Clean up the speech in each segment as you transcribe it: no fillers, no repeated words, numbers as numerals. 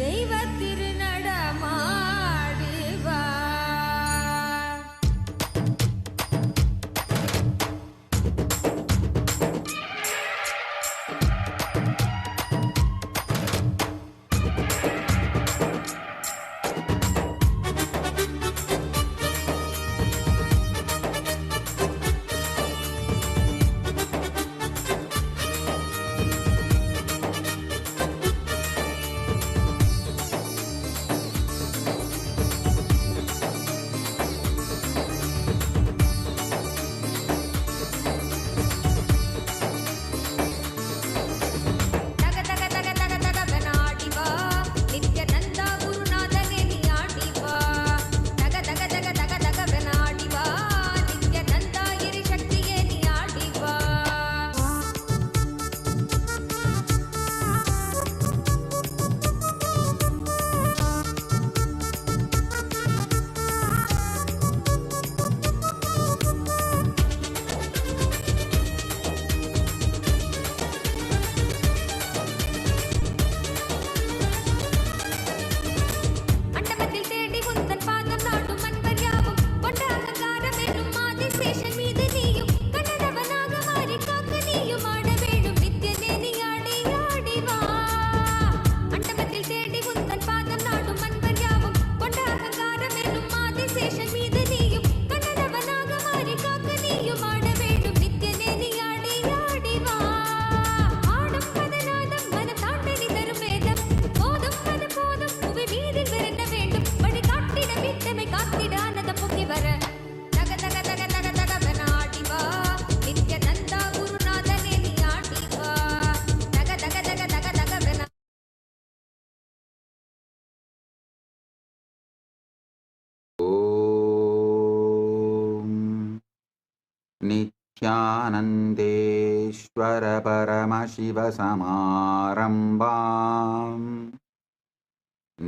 தெய்வ திருநடமாடுவா. नित्यानन्देश्वर परमशिव समारम्भाम्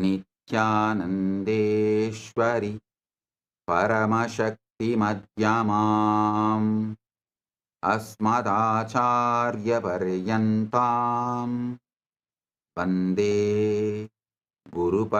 नित्यानन्देश्वरि परमशक्तिमध्यमाम् अस्मदाचार्यपर्यन्ताम् वन्दे गुरुपरम्पराम्.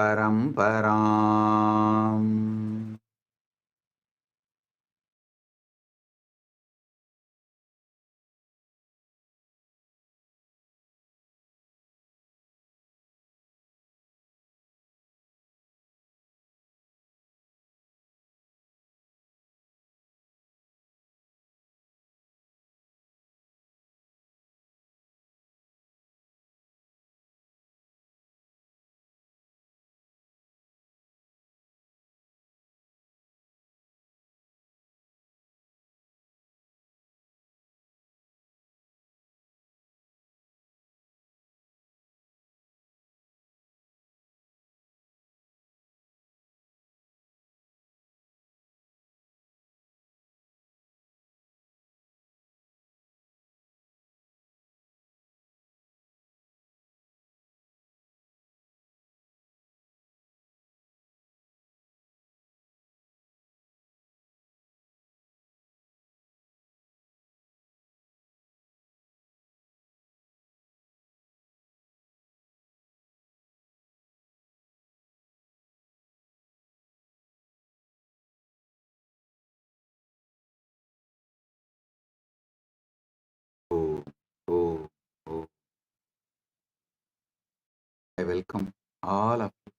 I welcome all of you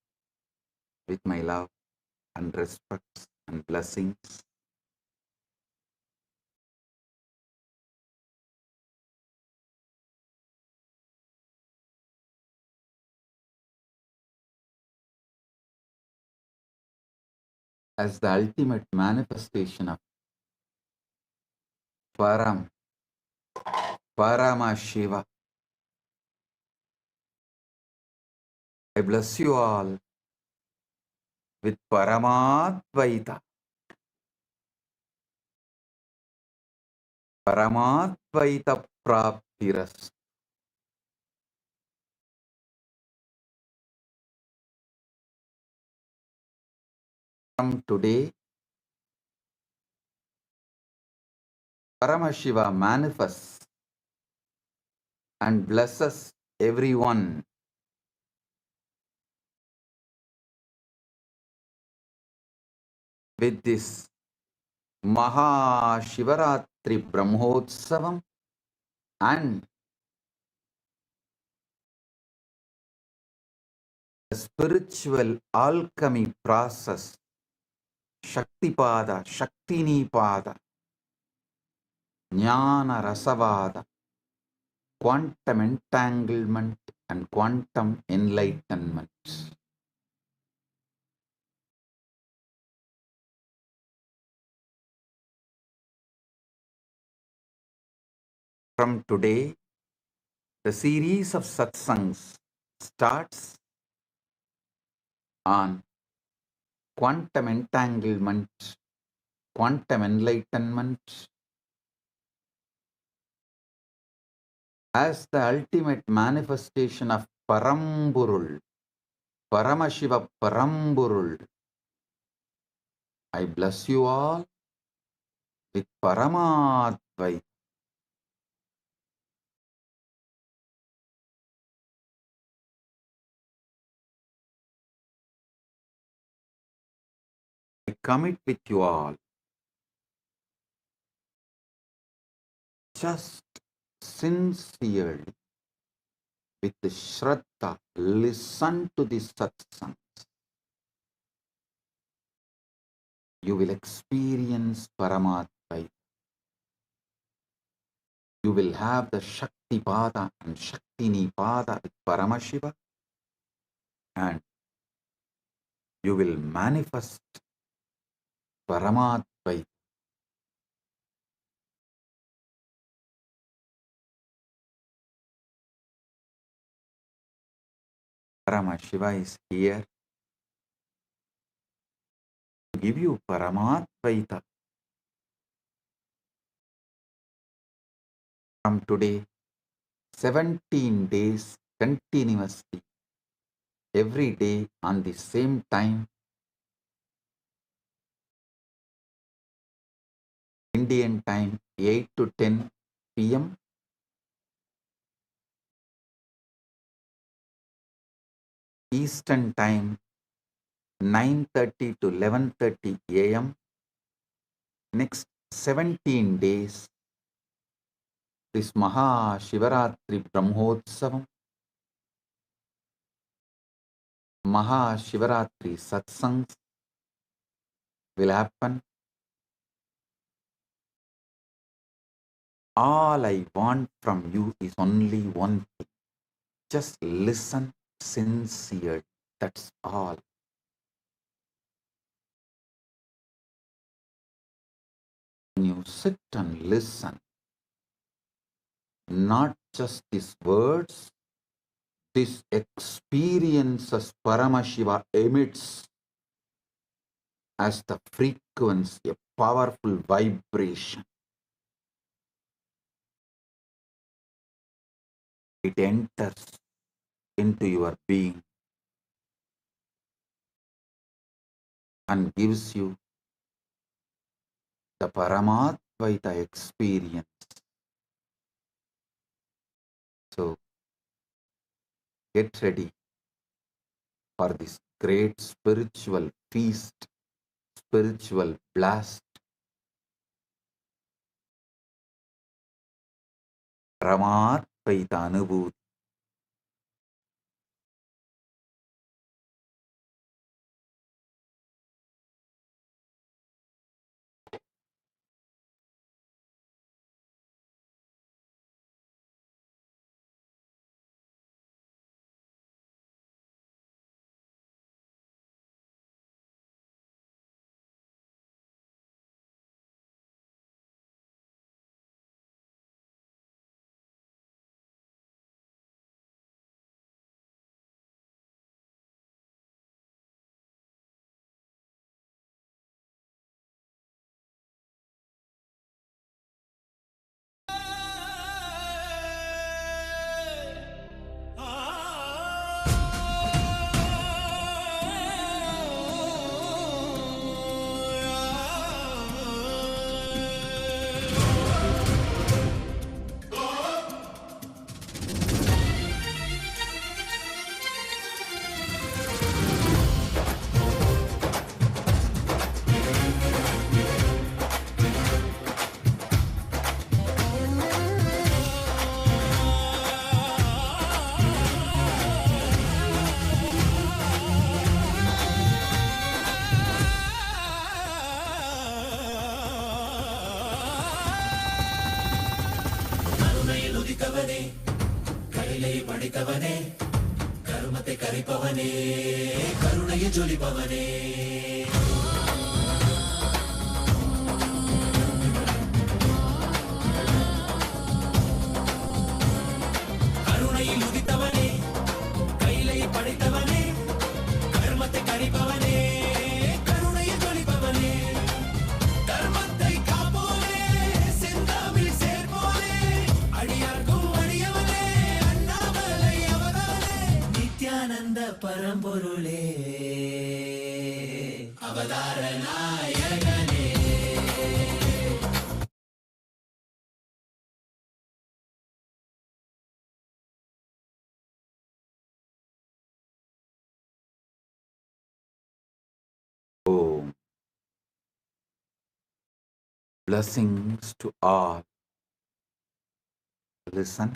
with my love and respect and blessings. As the ultimate manifestation of Paramashiva, I bless you all with Paramadvaita. Paramadvaita Praptiras. From today, Paramashiva manifests and blesses everyone with this Maha Shivaratri Brahmotsavam and the spiritual alchemy process, Shaktipada, Shaktinipada, Jnana Rasavada, quantum entanglement and quantum enlightenment. From today, the series of satsangs starts on quantum entanglement, quantum enlightenment as the ultimate manifestation of Parampurul, Paramashiva Parampurul. I bless you all with Paramadvaita. I commit with you all. Just sincerely, with the Shraddha, listen to the Satsang. You will experience Paramadvaita. You will have the Shakti Pada and Shaktini Pada with Paramashiva, and you will manifest Paramadvaita. Paramashiva is here to give you Paramadvaita. From today, 17 days continuously, every day on the same time, Indian time, 8 to 10 p.m., Eastern time, 9:30 to 11:30 a.m. Next 17 days, this Maha Shivaratri Brahmotsavam, Maha Shivaratri Satsangs will happen. All I want from you is only one thing. Just listen sincerely. That's all. When you sit and listen, not just these words, this experiences Paramashiva emits as the frequency, a powerful vibration. It enters into your being and gives you the Paramadvaita experience. So get ready for this great spiritual feast, spiritual blast, Paramadvaita Anubhuti. கரிப்பவனே கருணையை ஜொலிப்பவனே கருணையில் உதித்தவனே கையிலை படைத்தவனே கர்மத்தை கரிப்பவனே கருணையை ஜொலிப்பவனே தர்மத்தை காப்போனே செந்தாமில் சேர்ப்போனே அடியார்க்கும் அடியவனே அண்ணாமலை அவதானே நித்யானந்த பரம்பொருளே அவதார நாயகனே Om. Blessings to all. Listen.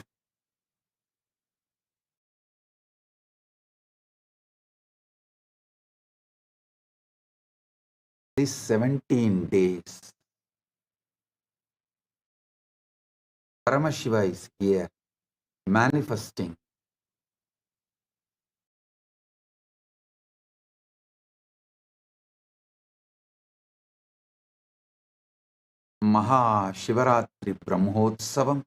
These 17 days, Paramashiva is here, manifesting. Maha Shivaratri Brahmotsavam.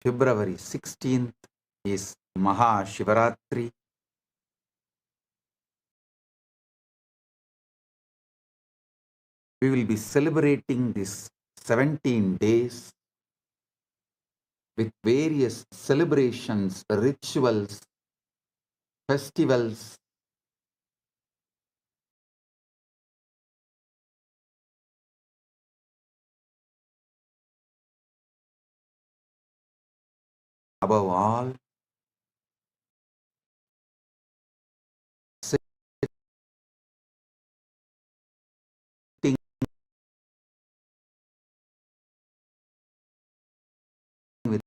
February 16th is Maha Shivaratri. We will be celebrating this 17 days with various celebrations, rituals, festivals. Above all, sitting with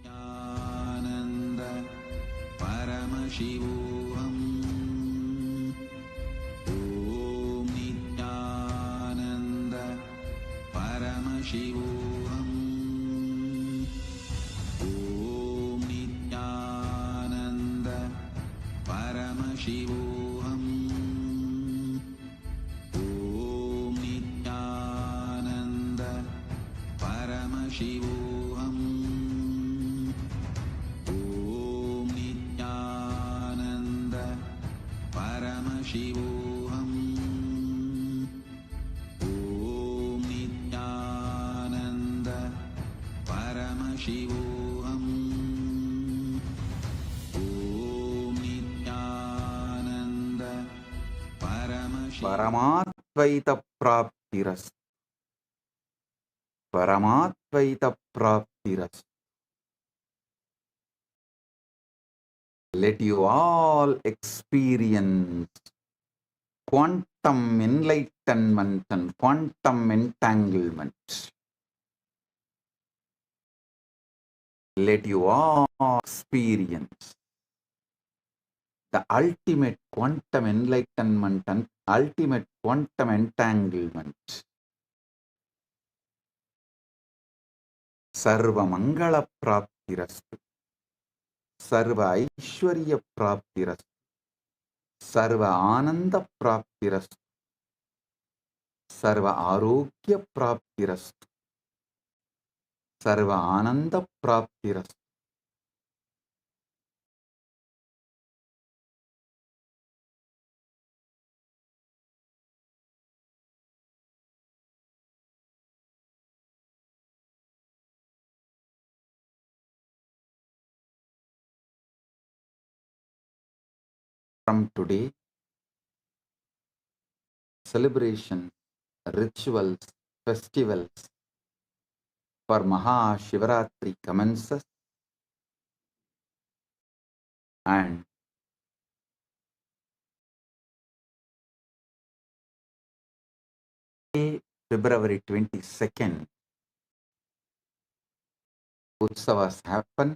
Nithyananda Paramashivoham Om Nithyananda Paramashivoham Om Nithyananda Paramashivoham Om Nithyananda Paramashivoham Om Nithyananda Paramashivoham Om Nithyananda Paramashivoham Om Nithyananda Paramashivoham Paramatvaita Praptiras. Paramatvaita Praptiras. Let you all experience quantum enlightenment and quantum entanglement. Let you all experience the ultimate quantum enlightenment and ultimate quantum entanglement. Sarva Mangala Praptirastu. Sarva Aishwarya Praptirastu. Sarva Ananda Praptirastu. Sarva Arogya Praptirastu. Sarva Ananda Praptirastu. From today, celebrations, rituals, festivals for Maha Shivaratri commences, and February 22nd, Utsavas happen.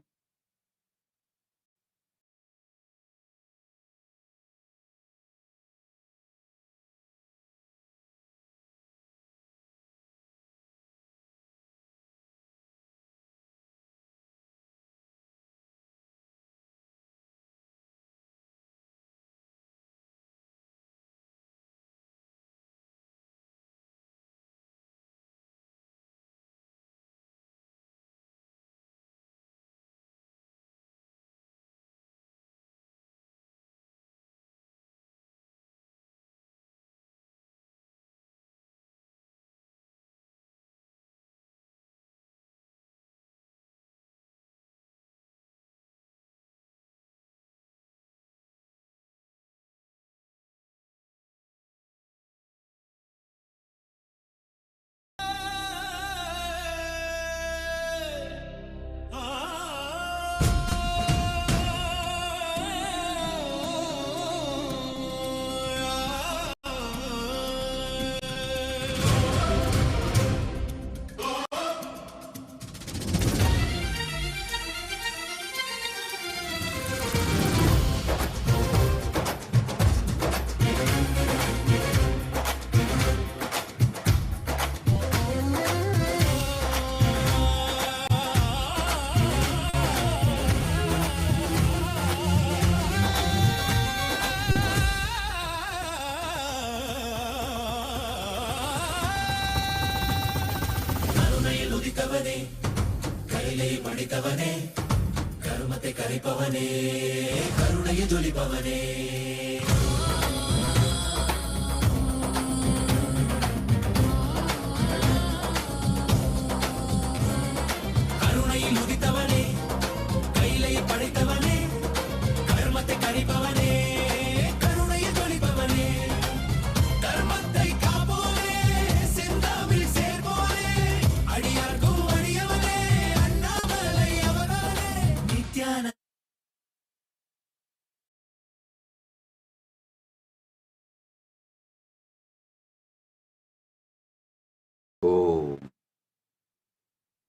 Oh,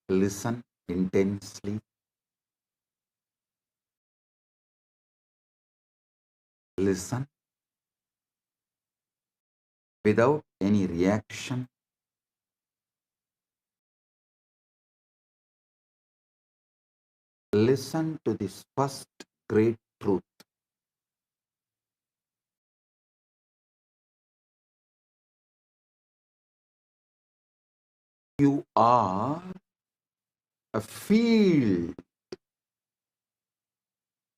listen intensely, listen without any reaction. Listen to this first great truth. You are a field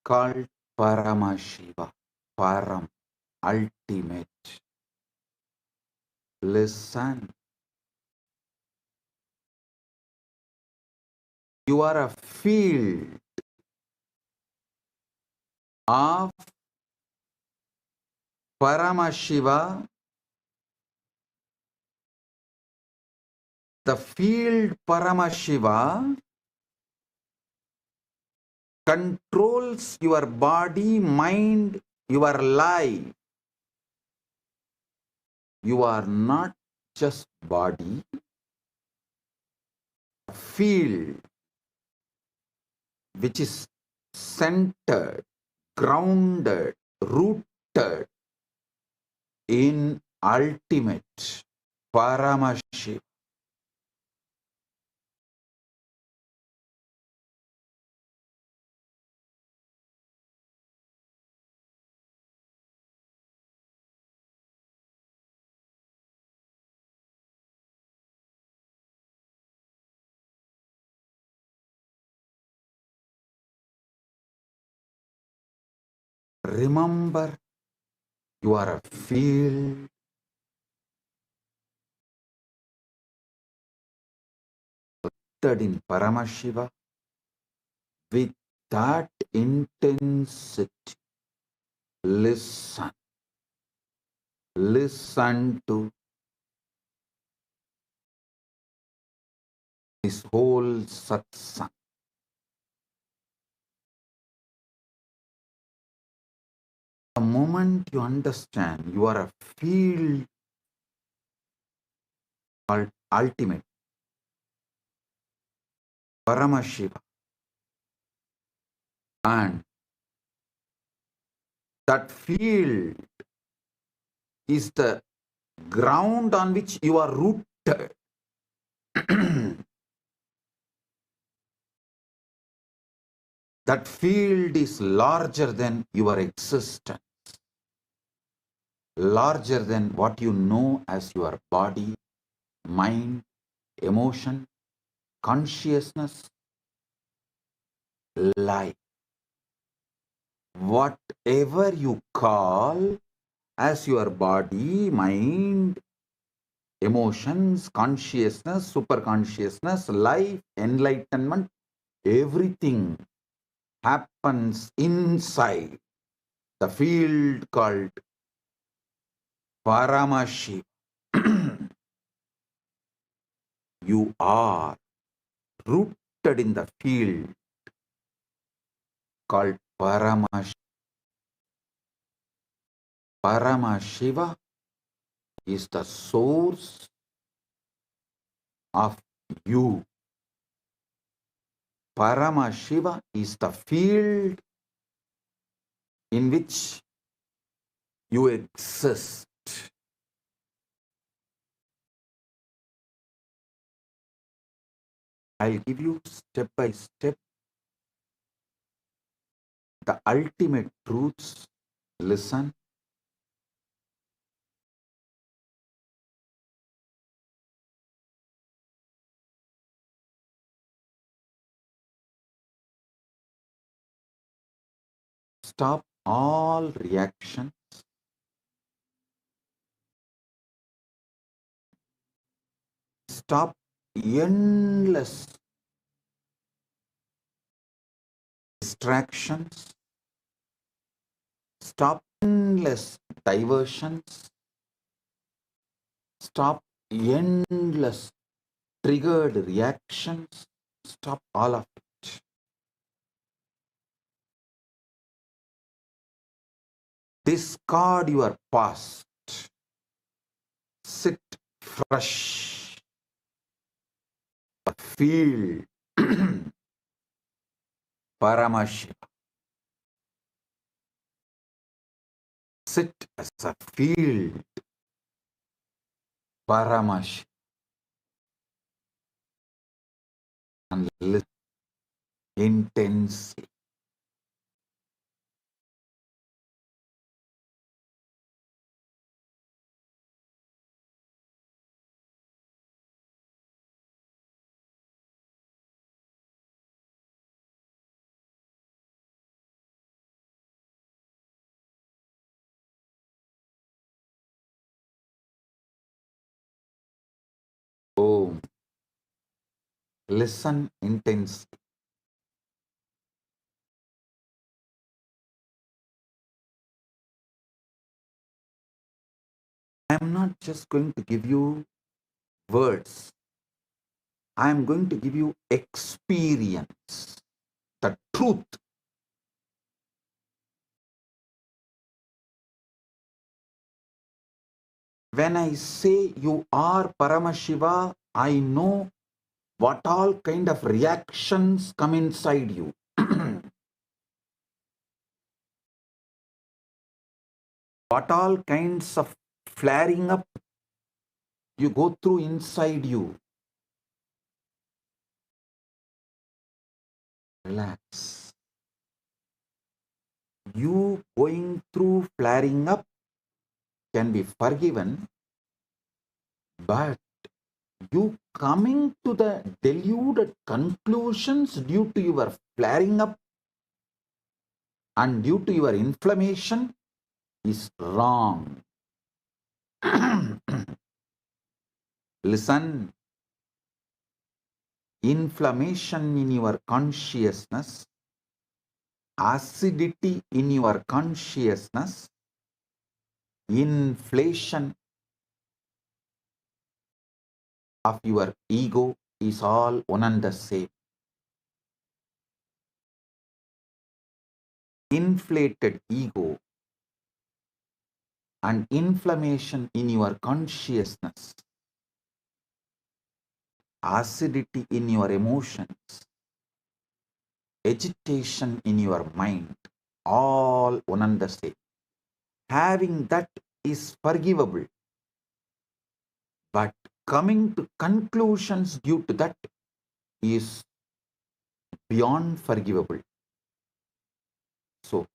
called Paramashiva, Param, ultimate. Listen. You are a field of Paramashiva. The field Paramashiva controls your body, mind, your life. You are not just body, field which is centered, grounded, rooted in ultimate Paramashiva. Remember, you are a field rooted in Paramashiva with that intensity. Listen. Listen to this whole satsang. The moment you understand you are a field called ultimate, Paramashiva, and that field is the ground on which you are rooted. That field is larger than your existence, larger than what you know as your body, mind, emotion, consciousness, life. Whatever you call as your body, mind, emotions, consciousness, superconsciousness, life, enlightenment, everything happens inside the field called Paramashiva. You are rooted in the field called Paramashiva. Paramashiva is the source of you. Paramashiva is the field in which you exist. I'll give you step by step the ultimate truths. Listen. Stop all reactions. Stop endless distractions. Stop endless diversions. Stop endless triggered reactions. Stop all of it. Discard your past. Sit fresh. Feel Paramashiva. Sit as a field Paramashiva and listen intensely. Oh, listen intensely. I am not just going to give you words. I am going to give you experience, the truth. When I say you are Paramashiva, I know what all kind of reactions come inside you. What all kinds of flaring up you go through inside you. Relax. You going through flaring up can be forgiven, but you coming to the deluded conclusions due to your flaring up and due to your inflammation is wrong. Listen, inflammation in your consciousness acidity in your consciousness, inflation of your ego is all one and the same. Inflated ego and inflammation in your consciousness, acidity in your emotions, agitation in your mind, all one and the same. Having that is forgivable, but coming to conclusions due to that is beyond forgivable. So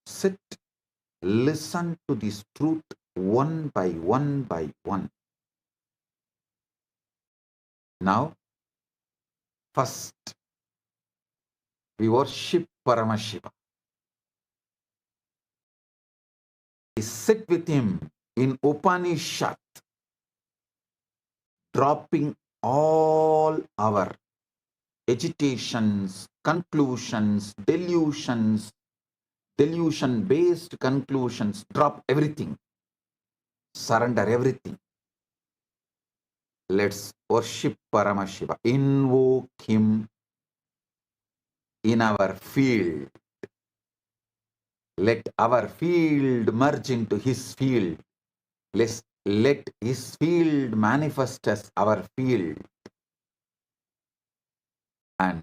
sit, listen to this truth one by one by one. Now, first, we worship Paramashiva. We sit with him in Upanishad, dropping all our agitations, conclusions, delusions, delusion-based conclusions, drop everything, surrender everything. Let's worship Paramashiva, invoke him in our field. Let our field merge into his field. Let his field manifest as our field. And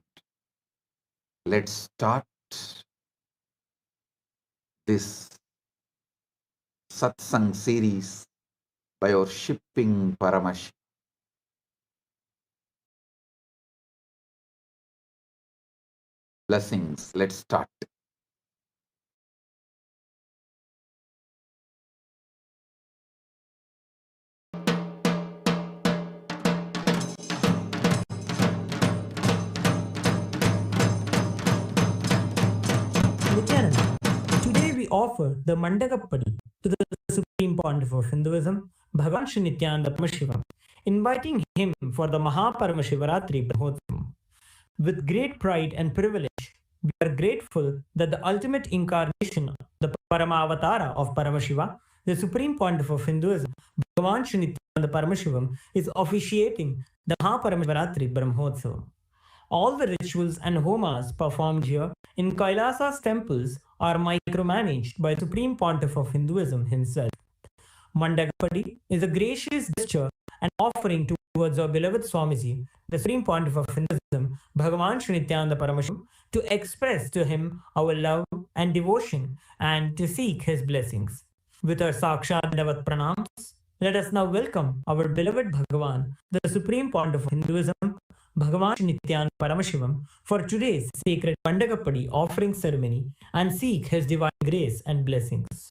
let's start this Satsang series by worshipping Paramashiva. Blessings. Let's start. Nithyananda, today we offer the Mandagappadi to the Supreme Pontiff of Hinduism, Bhagavan Shri Nithyananda Paramashivam, inviting him for the Maha Paramashivaratri Brahmotsavam. With great pride and privilege, we are grateful that the ultimate incarnation, the Paramavatara of Paramashiva, the Supreme Pontiff of Hinduism, Bhagavan Shri Nithyananda Paramashivam, is officiating the Maha Paramashivaratri Brahmotsavam. All the rituals and homas performed here in KAILASA'S temples are micromanaged by the Supreme Pontiff of Hinduism himself. Mandagapadi is a gracious gesture and offering towards our beloved Swamiji, the Supreme Pontiff of Hinduism, Bhagavan Shri Nithyananda Paramashivam, to express to him our love and devotion and to seek his blessings. With our Sakshat Davat Pranams, let us now welcome our beloved Bhagavan, the Supreme Pontiff of Hinduism, Bhagavan Shri Nithyananda Paramashivam, for today's sacred Mandagappadi offering ceremony and seek his divine grace and blessings.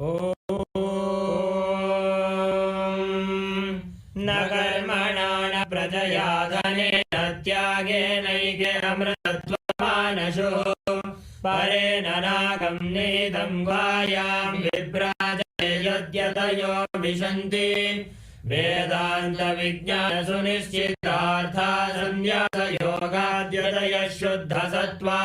Om Nakarmana Prajaya Dhanena Tyagena Amritatvamanasho Parena Nagam Nidam Vayam Vibrajaye Yadyatayo Vishanti Vedanta Vijnana Sunishchitartha Sanyasa Yogadyataya Shuddha Sattva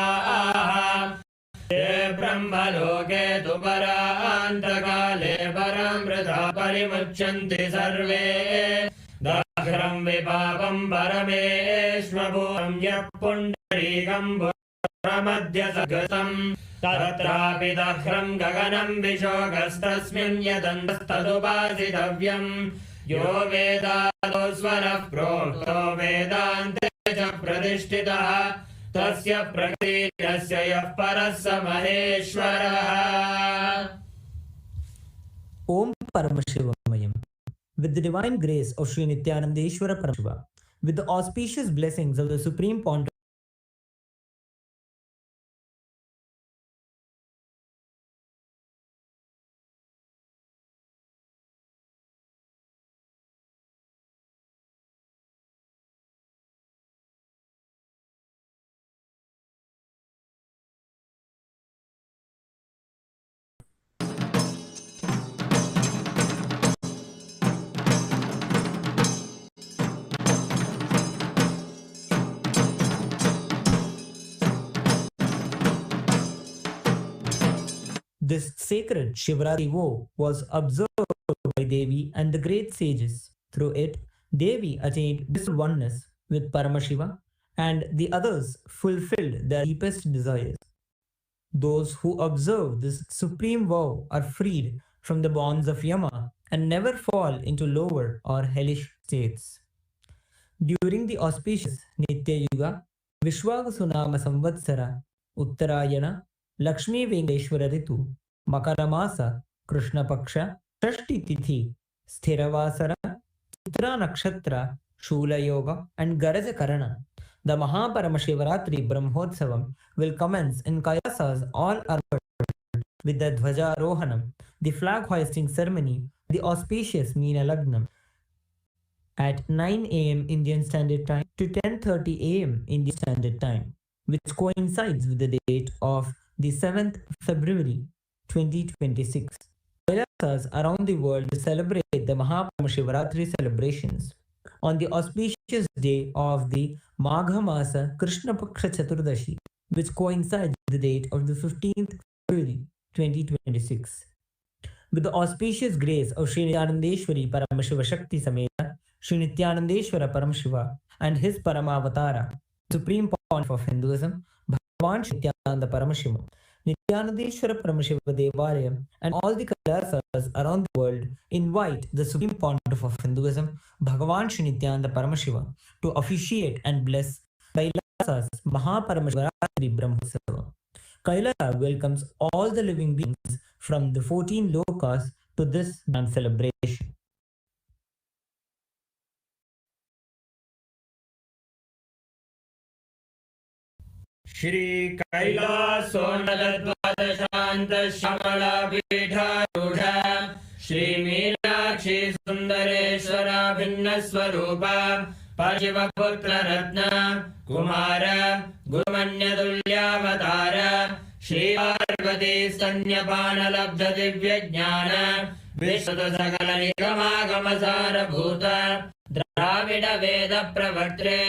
Te Brahmaloke tu Parantagale Paramrita Parimuchanti Sarve Dakhram Vipapam Parameshvabham Yapundarikam Paramadhya Sagatam Tatrapi Dakhram Gaganam Vishogastasmin Yadandastadupasitavyam Yo Vedado Swarah Prokto Vedante Cha Pradishtitaha Tasya Prakriti Yasya Yah Parasa Maheshwaraha. Om Paramashivamayam. With the divine grace of Sri Nithyanandeshwara Paramashiva, with the auspicious blessings of the Supreme Pontiff This sacred Shivaratri vow was observed by Devi and the great sages. Through it, Devi attained this oneness with Paramashiva, and the others fulfilled their deepest desires. Those who observe this supreme vow are freed from the bonds of Yama and never fall into lower or hellish states. During the auspicious Nitya Yuga, Vishwavasunama Samvatsara, Uttarayana, Lakshmi Venkateshwara Ritu, Makaramasa, Krishna Paksha, Shashti Tithi, Sthiravasara, Chitra Nakshatra, Shula Yoga, and Garaja Karana. The Maha Paramashivaratri Brahmotsavam will commence in Kailasas all armed with the Dhvaja Rohanam, the flag hoisting ceremony, the auspicious Meena Lagnam, at 9 a.m. Indian Standard Time to 10:30 a.m. Indian Standard Time, which coincides with the date of the 7th February 2026. Kailasas around the world will celebrate the Maha Paramashivaratri celebrations on the auspicious day of the Magha Masa Krishna Paksha Chaturdashi, which coincides with the date of the 15th February 2026. With the auspicious grace of Sri Nityanandeshwari Paramashiva Shakti Sameta, Sri Nityanandeshwara Paramashiva and his Paramavatara, Supreme Pontiff of Hinduism, Bhagavan Sri Nityananda Paramashiva, Nityanandeshwara Paramashiva Devalayam, and all the Kailasas around the world invite the Supreme Pontiff of Hinduism, Bhagavan Sri Nityananda Paramashiva, to officiate and bless KAILASA'S Maha Paramashivaratri Brahmotsavam. Kailasa welcomes all the living beings from the 14 lokas to this grand celebration. Shri Kailasonada Dvadashanta Shamala Pidharudha Shri Meenakshi Sundareshwara Bhinnaswarupa Parshivaputra Ratna Kumara Gurumanyadulyavatara Shri Parvati Stanyapana Labdha Divya Jnana Vishwata Sakala Nikamagasara Bhuta Dravida Veda Pravartre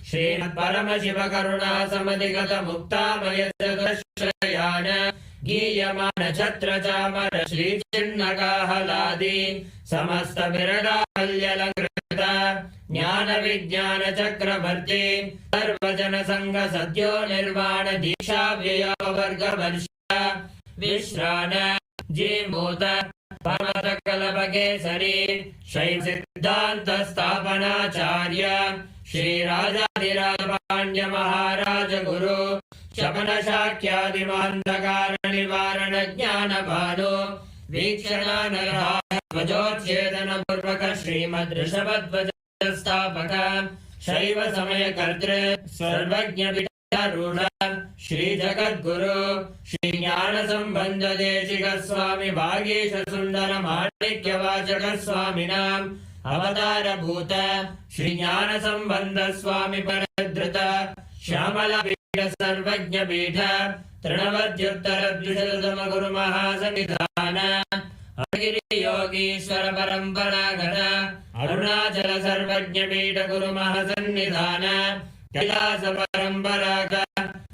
Shri Paramashiva Karuna Samadhigata Mukta Mayasagashayana Giyamana Chatra Chamara Shri Chinnaka Haladi Samasta Virada Halyalankrita Jnana Vijnana Chakravarti Sarvajana Sangha Satyo Nirvana Diksha Vyaya Varga Varsha Vishrana Jimota Parvata Kalapakesari Shaiv Siddhanta Sthapanacharya Shri Rajadhiraja Pandya Maharaja Guru Shapana Shakyadi Mandakara Nivarana Jnana Bhanu Vikshana Narha Vajotchedana Purvaka Srimad Rishabhadvaja Sthapaka Shaiva Samaya Kartre Sarvajna Rudha Shri Jagat Guru Shri Jnana Sambandha Deshika Swami Bhagesha Sundara Manikya Vachaka Swaminam Avatara Bhuta Shri Jnana Sambandha Swami Paradhrita Shyamala Pita Sarvajna Pita Trinavadyuttara Dvishadama Guru Mahasanidhana Agiri Yogishwara Paramparagata Arunachala Sarvajna Pita Guru Mahasanidhana Kailasa Paramparaga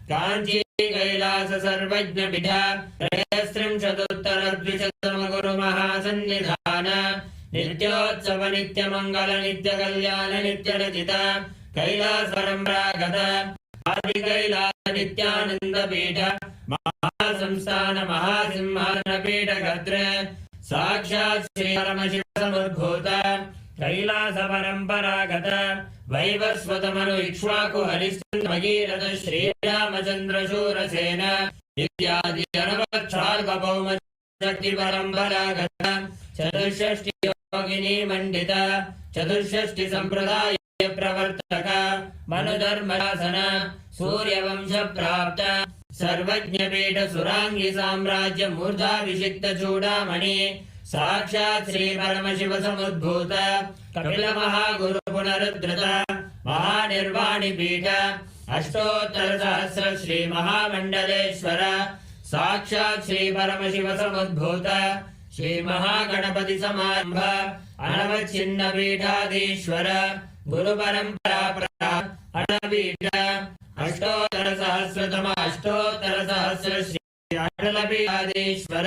Kanchi Kailasa Sarvajna Pita Rayastrim Chaduttara Dvishadama Guru Mahasannidhana Nityotsava Nitya Mangala Nitya Kalyana Nitya Rajita Kailasa Paramparagata Adi Kailasa Nityananda Pita Mahasamsthana Mahasimhana Pita Gatra Sakshat Shri Paramashiva Samudbhuta Kailasa Paramparagata Vaivasvatamanu Ikshvaku Harishchandra Bhagirath Shri Ramachandra Shurasena Ityadi Anavacharva Bhauma Shakti Paramparagata Chaturshashti Yogini Mandita Chaturshashti Sampradaya Pravartaka Manudharmasana Surya Vamsha Prapta Sarvajna Pita Surangi Samrajya Murdha Vishikta Chudamani Sakshat Shri Paramashiva Samudbhuta Kapila Mahaguru Punarudhrita Mahanirvani Pita Ashtottara Sahasra Shri Mahamandaleshwara Sakshat Shri Paramashiva Samudbhuta Shri Mahaganapati Samarambha Anavachinna Pitadishwara Guru Parampara Anavita Ashtottara Sahasratama Ashtottara Sahasra Shri अटलपीठाधीश्वर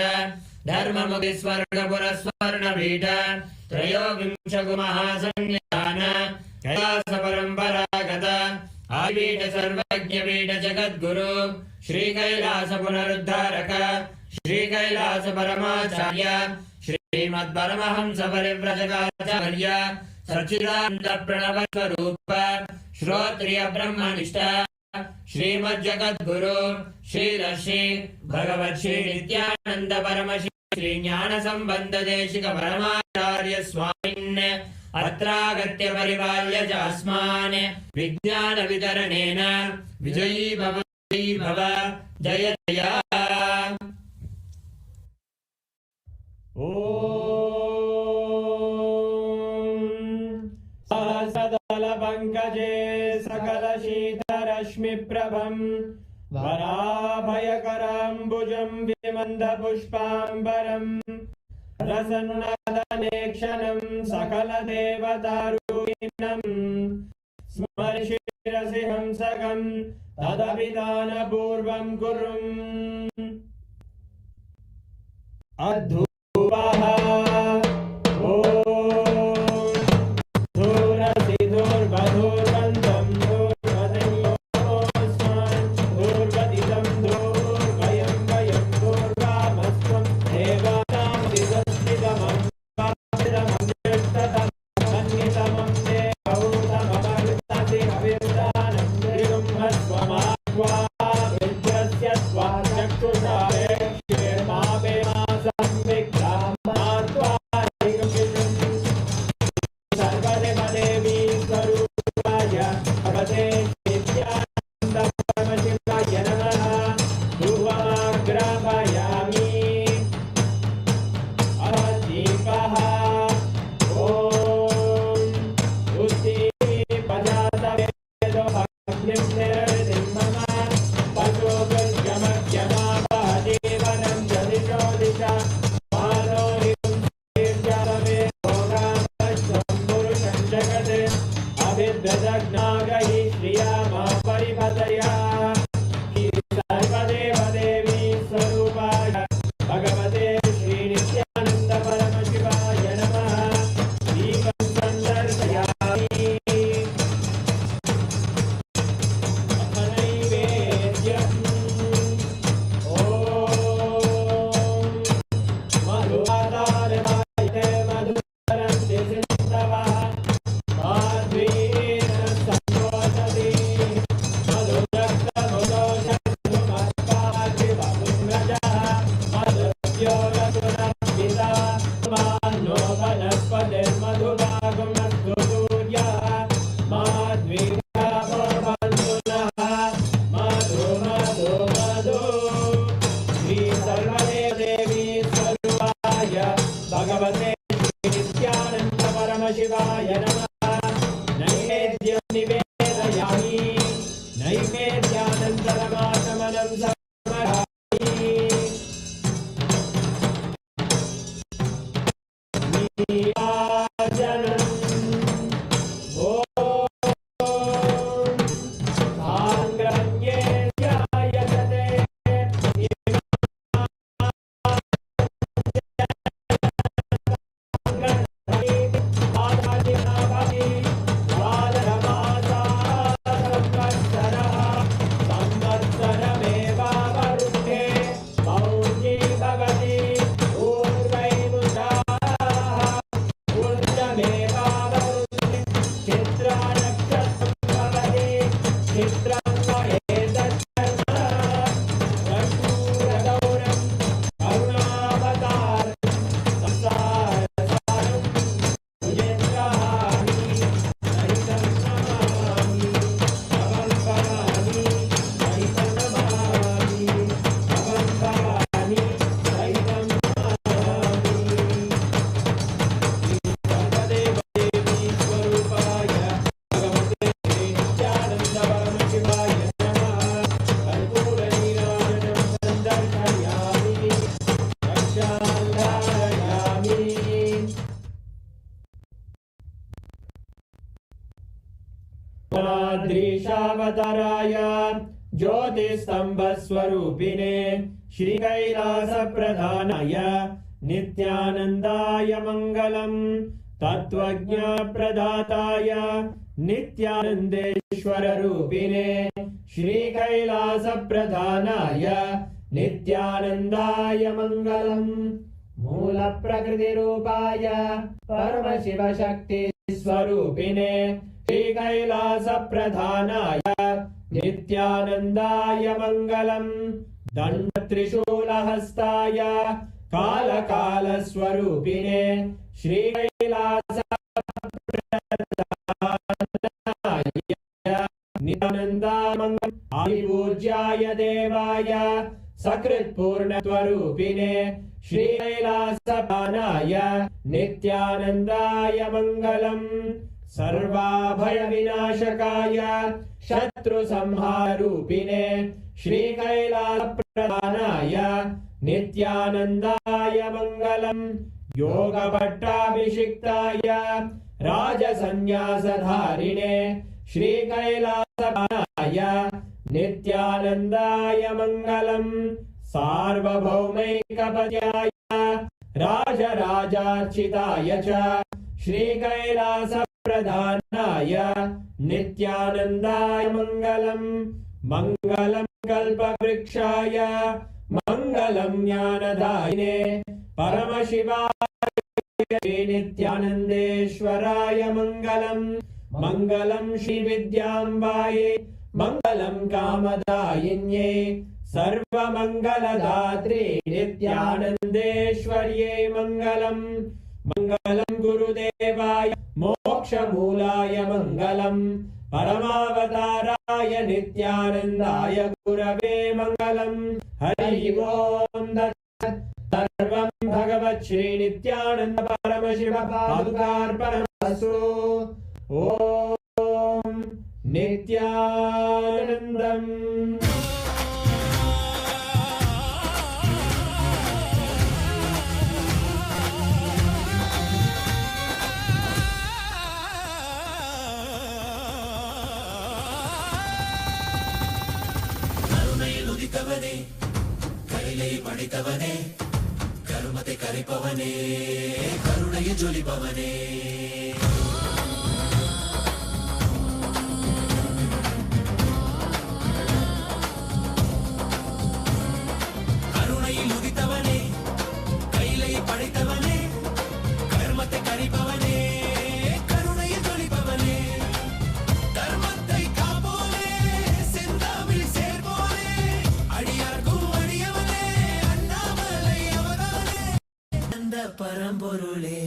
धर्ममुखि स्वर्गपुरस्वर्णपीठ त्रयोविंशगुमहासंज्ञान Kailash परम्परागत आदिपीठ सर्वज्ञपीठ जगद्गुरु श्री कैलास पुनरुद्धारक श्री कैलास परमाचार्य श्रीमद्परमहंस परिव्रजकाचार्य सच्चिदानंद प्रणव स्वरूप श्रोत्रिय ब्रह्मनिष्ठ श्रीमज्जगद्गुरु श्री ऋषि भगवत् श्री नित्यानंद परमशिव श्री ज्ञान संबंध देशिक परमाचार्य स्वामिन् अत्रागत्य परिपाल्य च अस्मान् विज्ञान वितरणेन विजयी भव जय जय। सहस्रदल पंकजे सकल शीतरश्मि प्रभं वराभयकराम्बुजं विमन्द पुष्पाम्बरं रसन्नदनेक्षणं सकल देवतारूपिणं स्मर्षिरसि हंसकं तदभिधानपूर्वं कुरुम् अद्धूपः दृशावताराय ज्योतिस्तंभ स्वरूपिणे श्रीकैलासप्रधानाय नित्यानन्दाय मङ्गलम् तत्त्वज्ञप्रदाताय नित्यानन्देश्वररूपिणे श्रीकैलासप्रधानाय नित्यानन्दाय मङ्गलम् मूलप्रकृतिरूपाय परमशिवशक्तिस्वरूपिणे श्रीकैलासप्रधानाय नित्यानन्दाय मङ्गलम् दण्डत्रिशूलहस्ताय कालकालस्वरूपिणे श्रीकैलासप्रधानाय नित्यानन्दाय मङ्गलम् आदिपूज्याय देवाय सकृत्पूर्णत्वरूपिणे श्रीकैलासप्रधानाय नित्यानन्दाय मङ्गलम् सर्वाभयविनाशकाय शत्रुसंहारूपिणे श्रीकैलासप्रधानाय नित्यानन्दाय मङ्गलम् योगपट्टाभिषिक्ताय राजसन्न्यासधारिणे श्रीकैलासप्रधानाय नित्यानन्दाय मङ्गलम् सार्वभौमैकपत्याय राजराजार्चिताय च श्रीकैलासप्रधानाय नित्यानन्दाय मङ्गलम् मङ्गलं कल्पवृक्षाय मङ्गलं ज्ञानदायिने परमशिवाय नित्यानन्देश्वराय मङ्गलम् मङ्गलं श्रीविद्याम्बायै मङ्गलं कामदायिन्यै सर्वमङ्गलदात्रे नित्यानन्देश्वर्यै मङ्गलम् मङ्गलं गुरुदेवाय मोक्षमूलाय मङ्गलम् परमावताराय नित्यानन्दाय गुरवे मङ्गलम् हरि ओम् सर्वं भगवत् श्री नित्यानन्द परमशिव पादुकार्पणमस्तु ॐ नित्यानन्दम् உதித்தவனே கையிலே படித்தவனே கருமத்தை கரைப்பவனே கருணையை ஜொலிப்பவனே கருணையில் உதித்தவனே கையிலே படித்தவனே கருமத்தை கரைப்பவனே கருணையை ஜொலிப்பவனே தர்மத்தை காப்போனே செந்தாமில் சேர்போனே அடியார்க்கும் அடியவனே அண்ணாமலை அவதானே அந்த பரம்பொருளே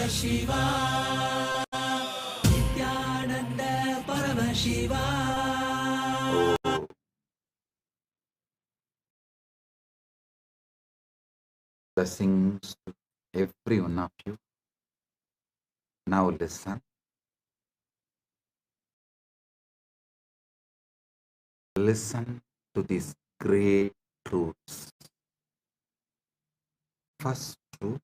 Paramashiva, Nithyananda Paramashiva. Blessings to every one of you. Now listen. Listen to these great truths. First truth,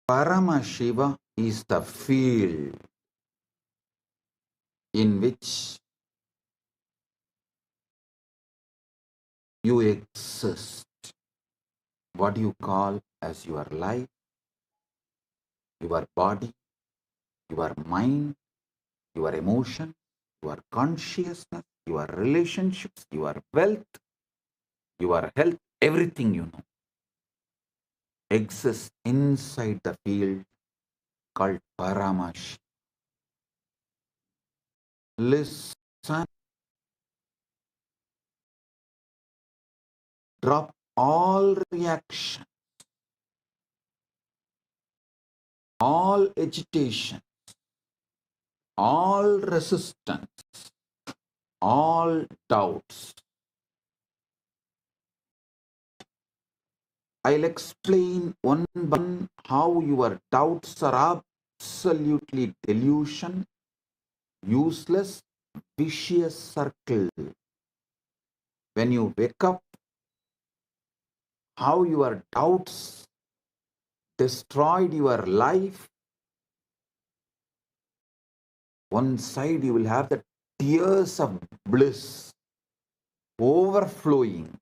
Paramashiva is the field in which you exist. What you call as your life, your body, your mind, your emotion, your consciousness, your relationships, your wealth, your health, everything you know exists inside the field called Paramashiva. Listen, drop all reaction, all agitation, all resistance, all doubts. I'll explain one by one how your doubts are absolutely delusion, useless, vicious circle. When you wake up, how your doubts destroyed your life. One side you will have the tears of bliss overflowing.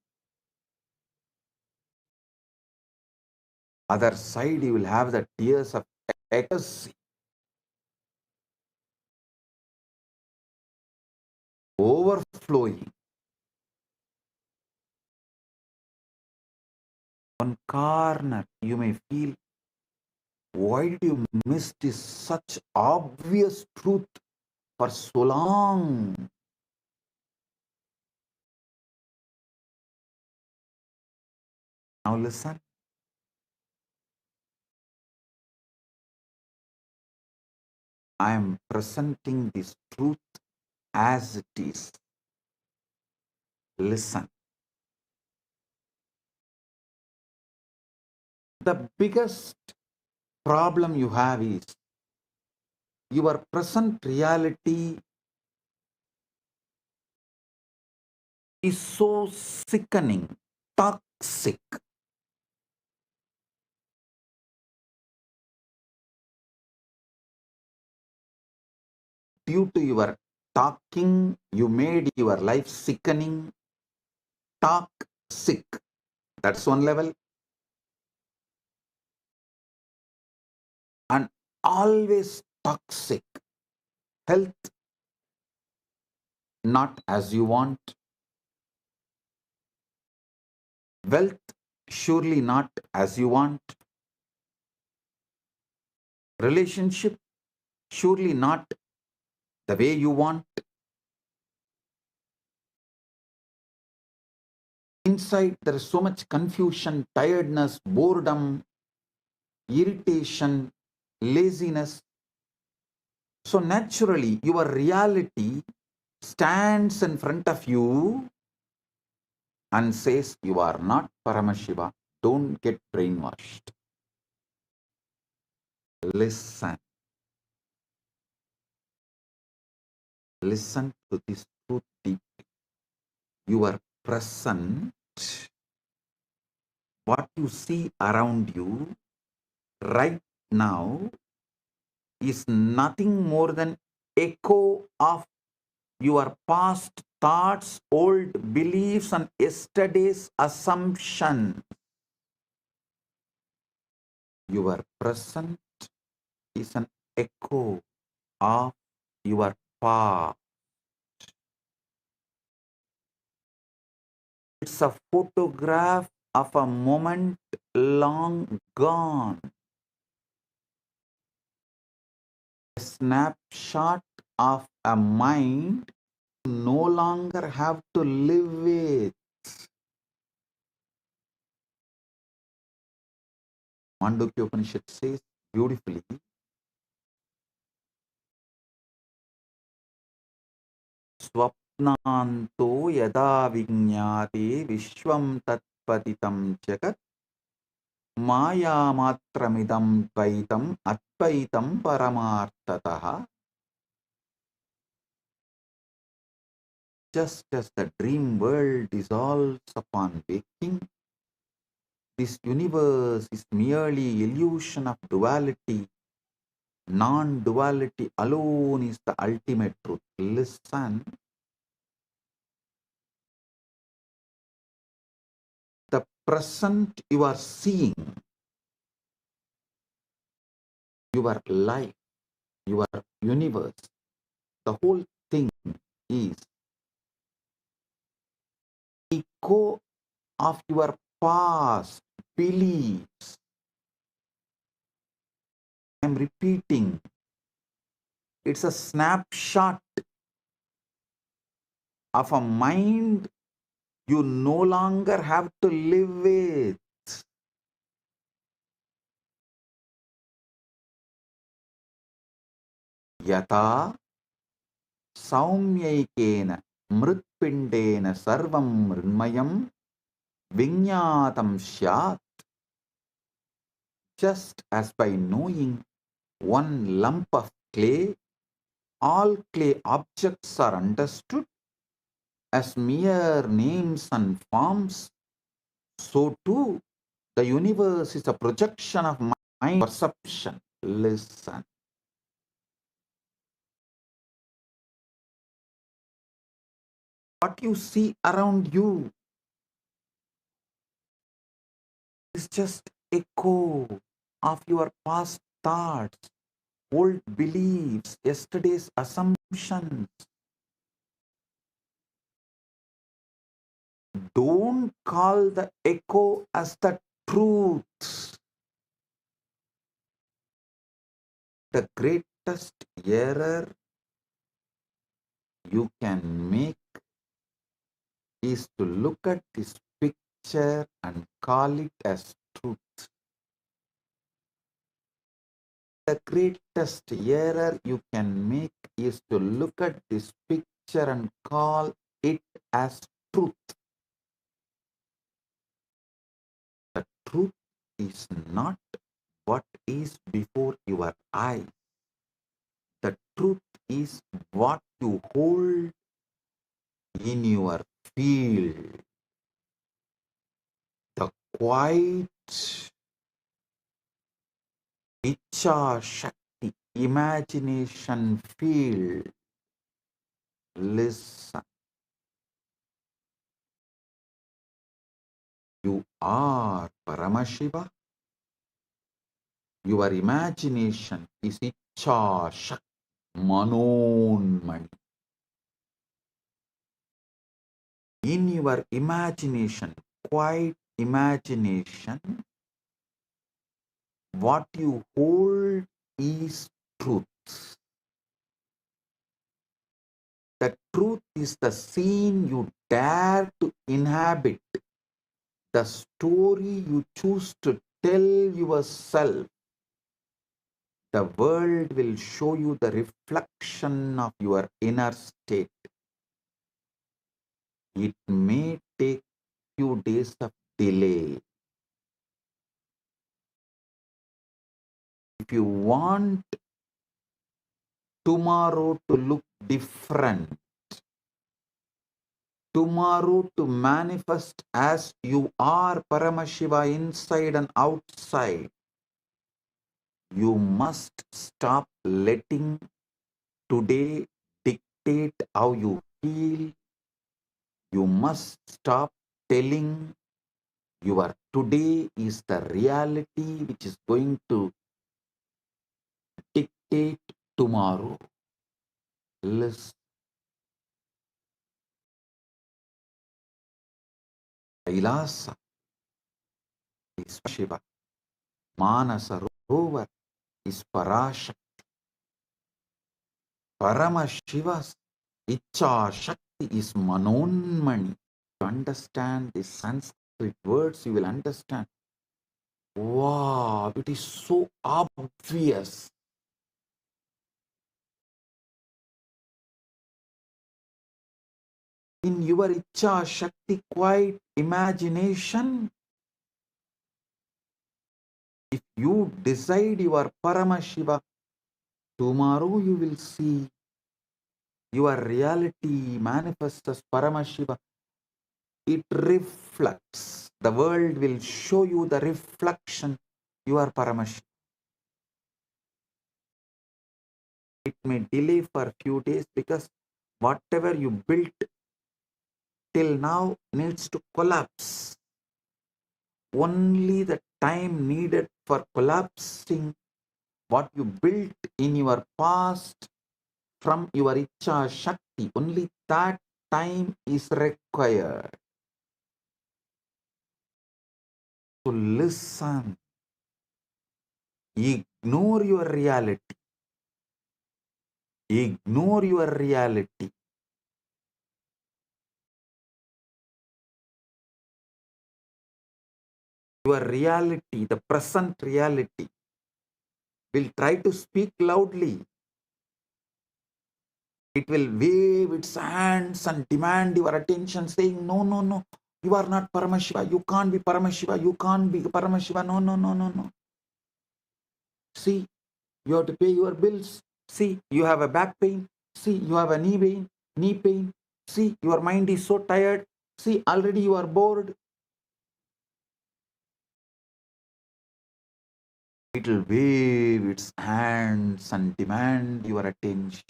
Other side you will have the tears of ecstasy overflowing. One corner you may feel, why did you miss this such obvious truth for so long? Now listen. I am presenting this truth as it is. Listen. The biggest problem you have is your present reality is so sickening, toxic. Due to your talking, you made your life sickening, toxic. That's one level. And always toxic. Health, not as you want. Wealth, surely not as you want. Relationship, surely not the way you want. Inside, there is so much confusion, tiredness, boredom, irritation, laziness. So naturally, your reality stands in front of you and says, you are not Paramashiva. Don't get brainwashed. Listen. Listen to this truth deeply. Your present, what you see around you right now is nothing more than echo of your past thoughts, old beliefs, and yesterday's assumption. Your present is an echo of your past. It's a photograph of a moment long gone. A snapshot of a mind you no longer have to live with. Mandukya Upanishad says beautifully, Swapnanto yada vignate vishwam tatpatitam jagat maya matramidam dvaitam advaitam paramartataha. Just as the dream world dissolves upon waking, this universe is merely illusion of duality. Non-duality alone is the ultimate truth. Listen, the present you are seeing, your life, your universe, the whole thing is echo of your past beliefs. I'm repeating, it's a snapshot of a mind you no longer have to live with. Yata saumyaikena mritpindena sarvam mrinmayam vinyatam syat. Just as by knowing one lump of clay, all clay objects are understood as mere names and forms, so too the universe is a projection of mind perception. Listen. What you see around you is just echo of your past thoughts, old beliefs, yesterday's assumptions. Don't call the echo as the truth. The greatest error you can make is to look at this picture and call it as truth. The greatest error you can make is to look at this picture and call it as truth. The truth is not what is before your eyes. The truth is what you hold in your field. The quiet Icha Shakti imagination field. Listen. You are Paramashiva. Your imagination is Icha Shakti Manonmani. In your imagination, quiet imagination, what you hold is truth. The truth is the scene you dare to inhabit, the story you choose to tell yourself. The world will show you the reflection of your inner state. It may take few days of delay. If you want tomorrow to look different, tomorrow to manifest as you are Paramashiva inside and outside, you must stop letting today dictate how you feel. You must stop telling your today is the reality which is going to dictate tomorrow. Listen. Kailasa is Shiva. Manasa Rovar is Parashakti. Paramashiva's Icha Shakti is Manonmani. To understand the Sanskrit words, you will understand Wow, it is so obvious. In your Icha Shakti quiet imagination, if you decide your Paramashiva, tomorrow you will see your reality manifest as Paramashiva. It reflects. The world will show you the reflection. You are Paramashiva. It may delay for a few days because whatever you built till now needs to collapse. Only the time needed for collapsing what you built in your past from your Icha Shakti, only that time is required. To listen, ignore your reality. Ignore your reality. Your reality, the present reality, will try to speak loudly. It will wave its hands and demand your attention, saying, no, no, no, you are not Paramashiva, you can't be Paramashiva, you can't be Paramashiva, no, no, no, no, no. See, you have to pay your bills. See, you have a back pain. See, you have a knee pain. See, your mind is so tired. See, already you are bored. It will wave its hands and demand your attention.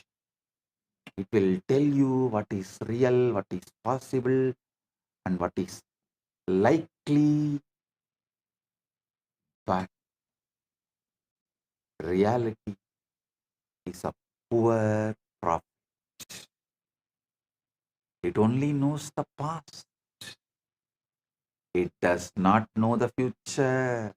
It will tell you what is real, what is possible, and what is likely. But reality is a poor prophet. It only knows the past. It does not know the future.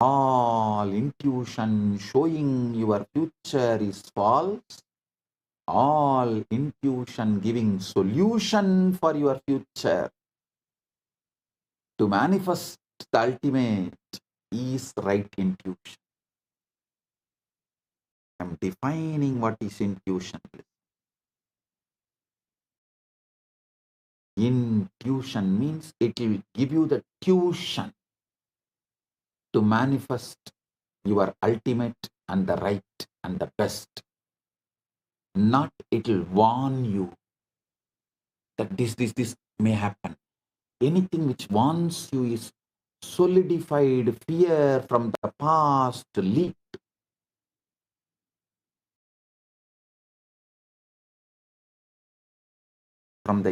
All intuition showing your future is false. All intuition giving solution for your future to manifest the ultimate is right intuition. I am defining what is intuition. Intuition means it will give you the tuition to manifest your ultimate and the right and the best. Not it will warn you that this may happen. Anything which warns you is solidified fear from the past leaked. From the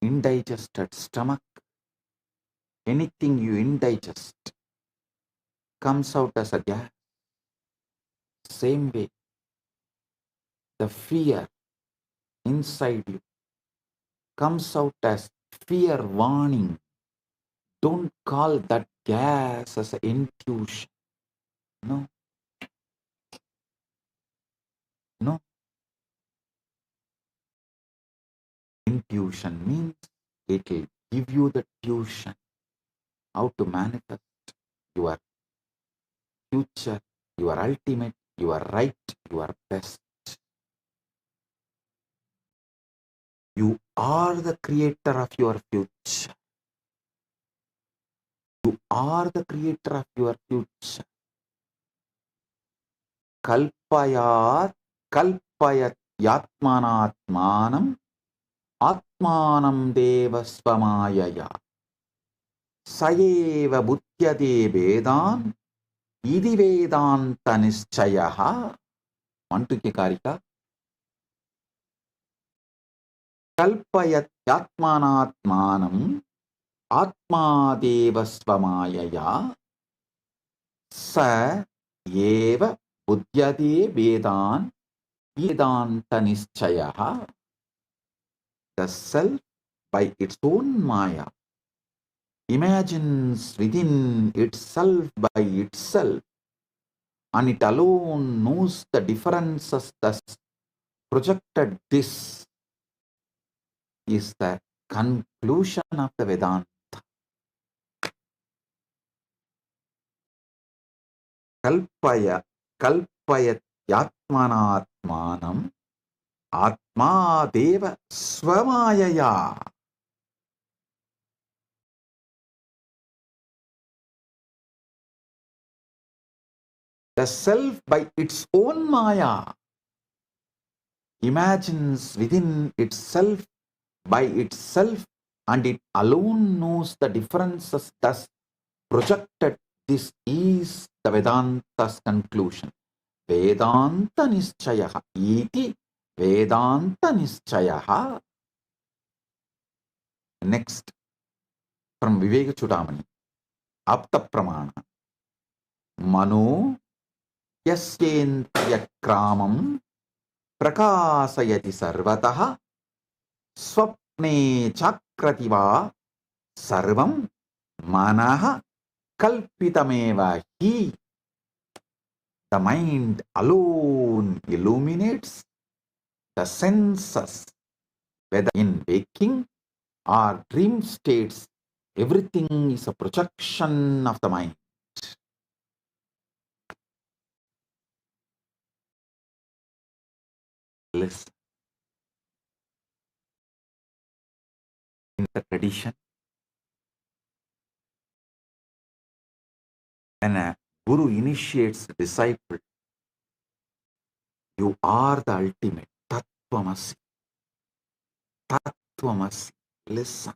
indigested stomach, anything you indigest comes out as a gas. Same way, the fear inside you comes out as fear warning. Don't call that gas as an intuition. No. No. Intuition means it will give you the tuition how to manifest your future, your ultimate, your right, your best. You are the creator of your future. You are the creator of your future. Kalpayat yatmanatmanam atmanam devasvamayaya sayeva buddhyate vedan idi vedanta nischayaha. Mantuke karika. Kalpayat yatmanatmanam atma devasvamayaya sa eva buddhyate vedan vedanta nischayaha. The self by its own maya imagines within itself by itself, and it alone knows the differences. Thus projected, this is the conclusion of the Vedanta. kalpaya kalpayatyatmanatmanam atma deva swamayaya. The self by its own maya imagines within itself by itself, and it alone knows the differences thus projected. This is the Vedanta's conclusion. Vedanta nischayaha iti Vedanta nischayaha. Next, from Viveka Chudamani, Apta Pramana. Mano yasyendriya kramam prakasayati sarvataha swapne chakrativa sarvam manaha kalpitameva hi. The mind alone illuminates the senses, whether in waking or dream states. Everything is a projection of the mind. Listen. In the tradition, when a guru initiates a disciple, you are the ultimate. Tattvamasi. Tattvamasi. Listen.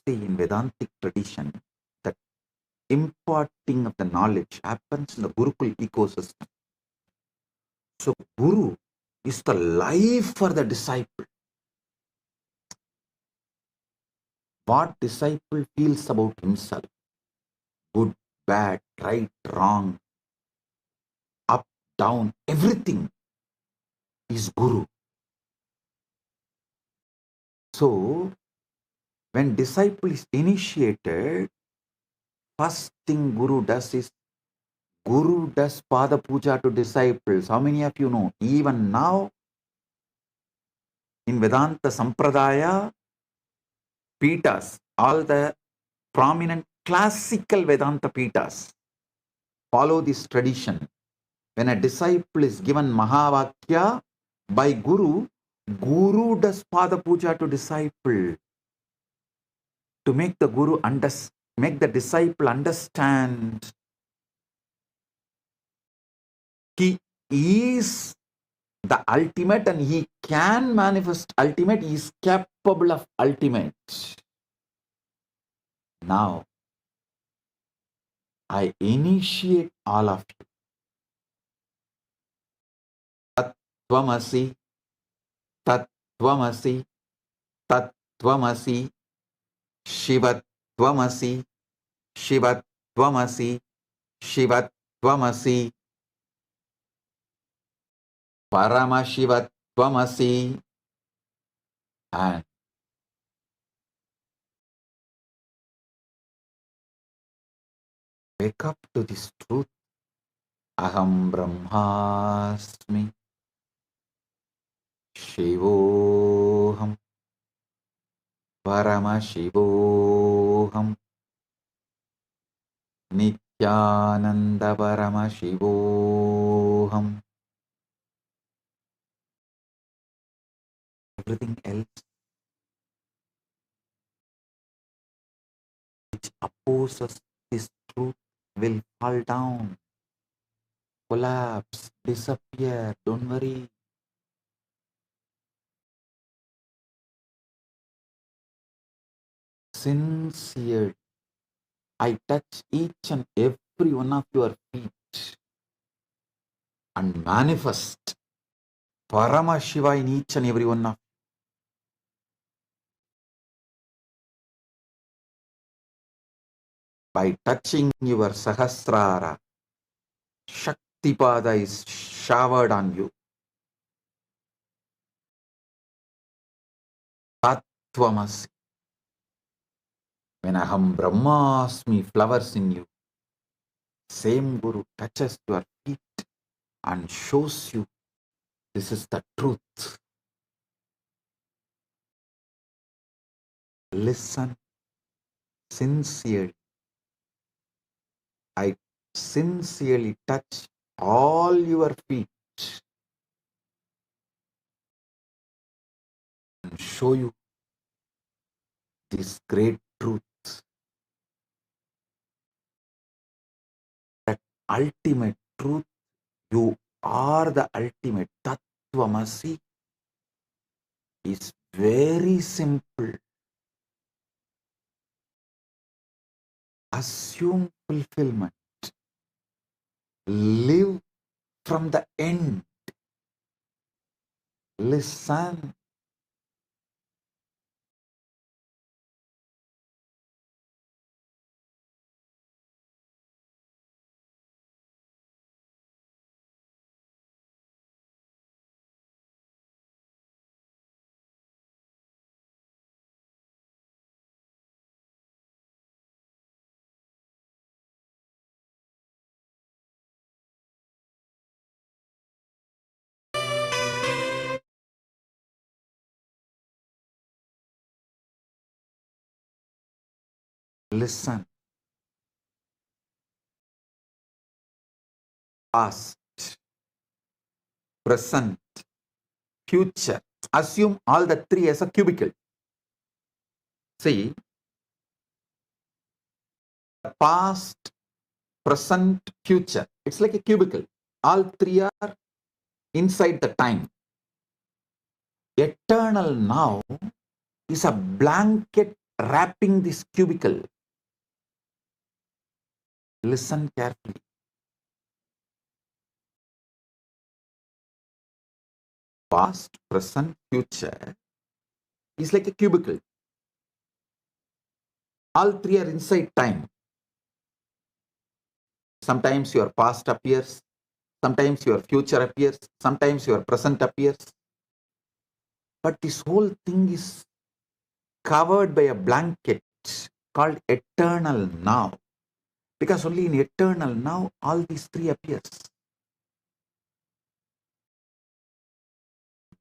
See, in Vedantic tradition, the imparting of the knowledge happens in the Gurukul ecosystem. So, Guru is the life for the disciple. What disciple feels about himself, good, bad, right, wrong, up, down, everything is Guru. So, when disciple is initiated, first thing Guru does is, Guru does Pada Puja to disciples. How many of you know? Even now, in Vedanta Sampradaya, Pitas, all the prominent classical Vedanta Pitas follow this tradition. When a disciple is given Mahavakya by Guru, Guru does Pada Puja to disciple to make the Guru make the disciple understand he is the ultimate and he can manifest ultimate, he is capable of ultimate. Now, I initiate all of you. Tattvamasi, Tattvamasi, Tattvamasi, Shivatvamasi, Shivatvamasi, Shivatvamasi, Paramashivatvamasi, and wake up to this truth. Aham Brahmasmi, Shivoham, Paramashivoham, Nithyananda Paramashivoham. Everything else which opposes this truth will fall down, collapse, disappear. Don't worry. Sincere, I touch each and every one of your feet and manifest Paramashiva in each and every one of you. By touching your Sahasrara, Shaktipada is showered on you. Tattvamasi. When Aham Brahmasmi flowers in you, same Guru touches your feet and shows you this is the truth. Listen, sincerely, I sincerely touch all your feet and show you this great truth, that ultimate truth. You are the ultimate. Tattvamasi is very simple. Assume fulfillment. Live from the end. Listen. Listen. Past, present, future. Assume all the three as a cubicle. See, the past, present, future. It's like a cubicle. All three are inside the time. Eternal now is a blanket wrapping this cubicle. Listen carefully. Past, present, future is like a cubicle. All three are inside time. Sometimes your past appears, sometimes your future appears, sometimes your present appears. But this whole thing is covered by a blanket called eternal now. Because only in eternal now all these three appears.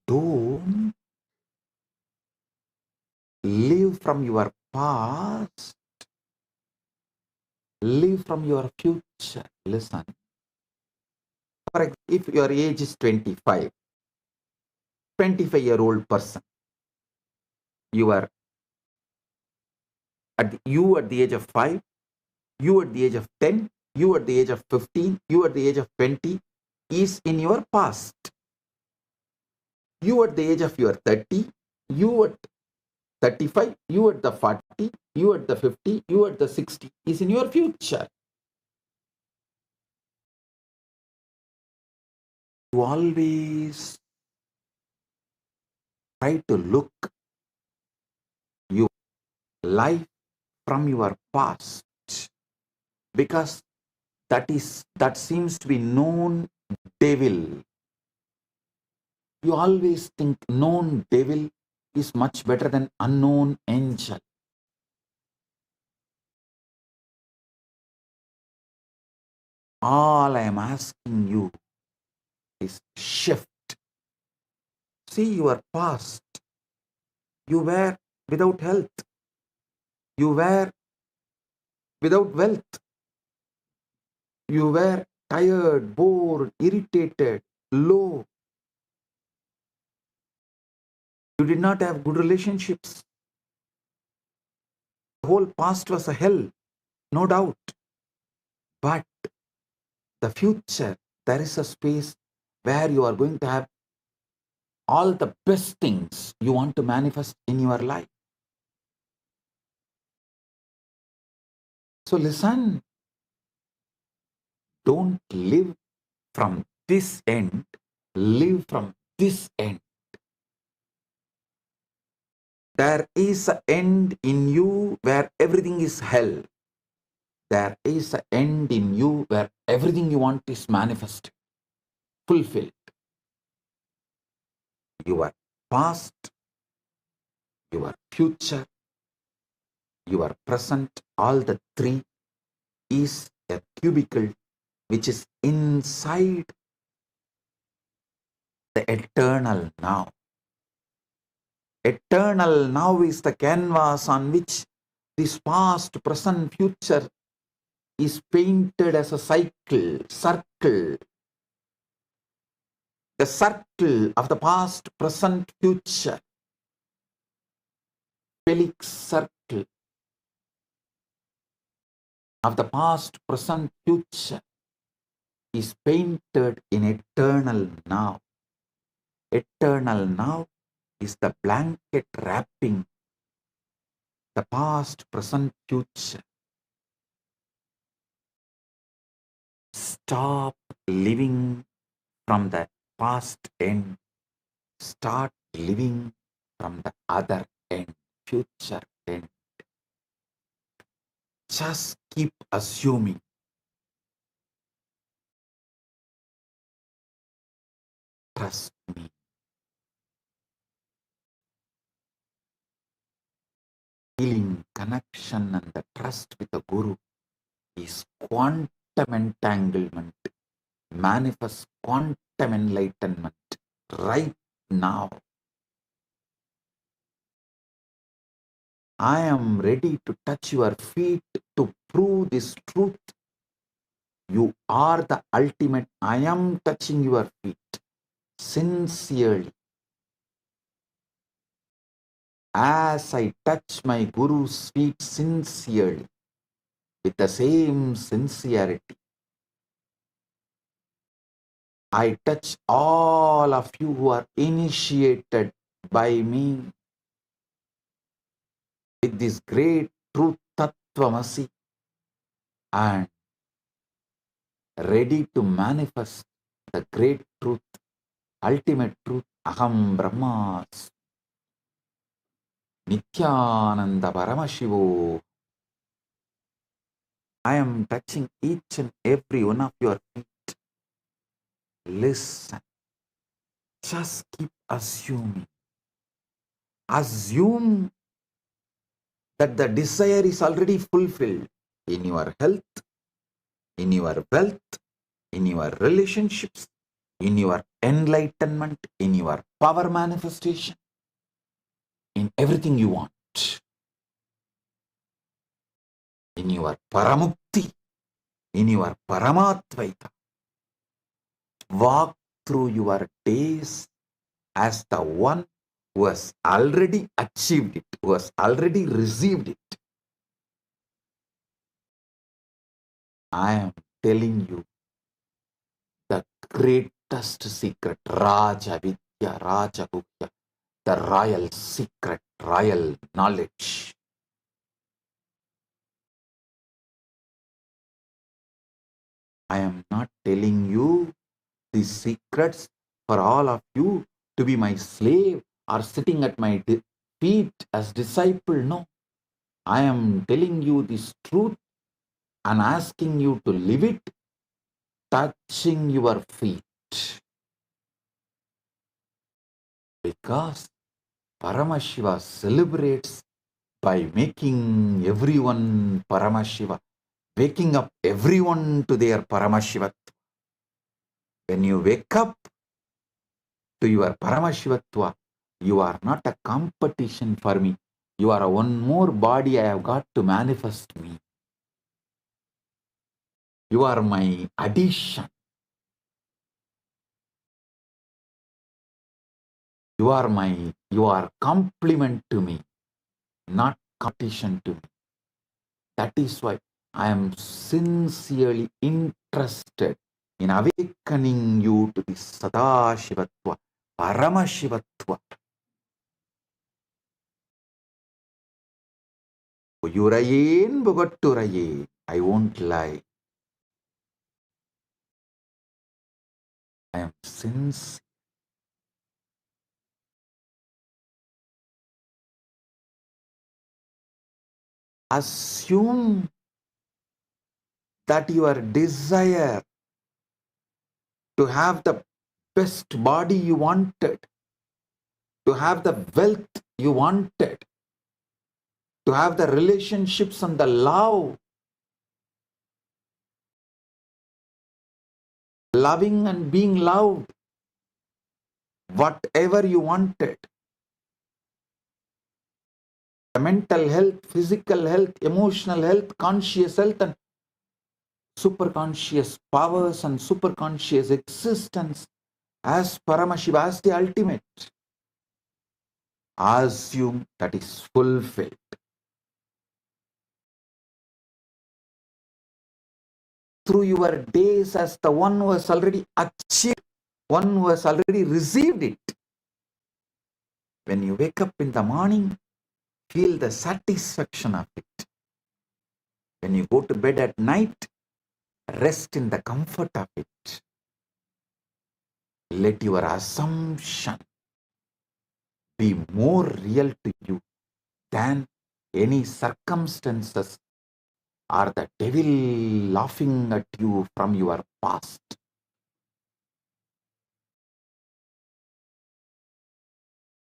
Don't live from your past, live from your future. Listen. For example, if your age is 25, 25-year-old person, you are at the age of 5, you at the age of 10, you at the age of 15, you at the age of 20 is in your past. You at the age of your 30, you at 35, you at the 40, you at the 50, you at the 60 is in your future. You always try to look your life from your past, because that seems to be known devil. You always think known devil is much better than unknown angel. All I am asking you is shift. See your past. You were without health. You were without wealth. You were tired, bored, irritated, low. You did not have good relationships. The whole past was a hell, no doubt. But the future, there is a space where you are going to have all the best things you want to manifest in your life. So listen, don't live from this end, live from this end. There is an end in you where everything is hell. There is an end in you where everything you want is manifested, fulfilled. Your past, your future, your present, all the three is a cubicle which is inside the eternal now. Eternal now is the canvas on which This past, present, future is painted as a circle. The circle of the past, present, future. Helix circle of the past, present, future is painted in eternal now. Eternal now is the blanket wrapping the past, present, future. Stop living from the past end. Start living from the other end, future end. Just keep assuming. Trust me. Feeling connection and the trust with the Guru is quantum entanglement. Manifest quantum enlightenment right now. I am ready to touch your feet to prove this truth. You are the ultimate. I am touching your feet sincerely. As I touch my Guru's feet sincerely, with the same sincerity, I touch all of you who are initiated by me with this great truth, Tattvamasi, and ready to manifest the great truth, ultimate truth, Aham Brahmas, Nithyananda Paramashivo. I am touching each and every one of your feet. Listen. Just keep assuming. Assume that the desire is already fulfilled in your health, in your wealth, in your relationships, in your enlightenment, in your power manifestation, in everything you want, in your paramukti, in your paramatvaita. Walk through your days as the one who has already achieved it, who has already received it. I am telling you the greatest secret, Raja Vidya, Raja Gupta, the royal secret, royal knowledge. I am not telling you these secrets for all of you to be my slave or sitting at my feet as disciple. No. I am telling you this truth and asking you to live it, touching your feet. Because Paramashiva celebrates by making everyone Paramashiva, waking up everyone to their Paramashivatva. When you wake up to your Paramashivatva, you are not a competition for me. You are one more body I have got to manifest me. You are my addition. You are complement to me, not competition to me. That is why I am sincerely interested in awakening you to this Sadashivatva, Paramashivatva. Uyurayen Bogatturaye. I won't lie. I am sincere. Assume that your desire to have the best body you wanted, to have the wealth you wanted, to have the relationships and the love, loving and being loved, whatever you wanted, The mental health, physical health, emotional health, conscious health, and superconscious powers and superconscious existence as Paramashiva, as the ultimate. Assume that is fulfilled. Through your days as the one who has already achieved, one who has already received it. When you wake up in the morning, feel the satisfaction of it. When you go to bed at night, rest in the comfort of it. Let your assumption be more real to you than any circumstances or the devil laughing at you from your past.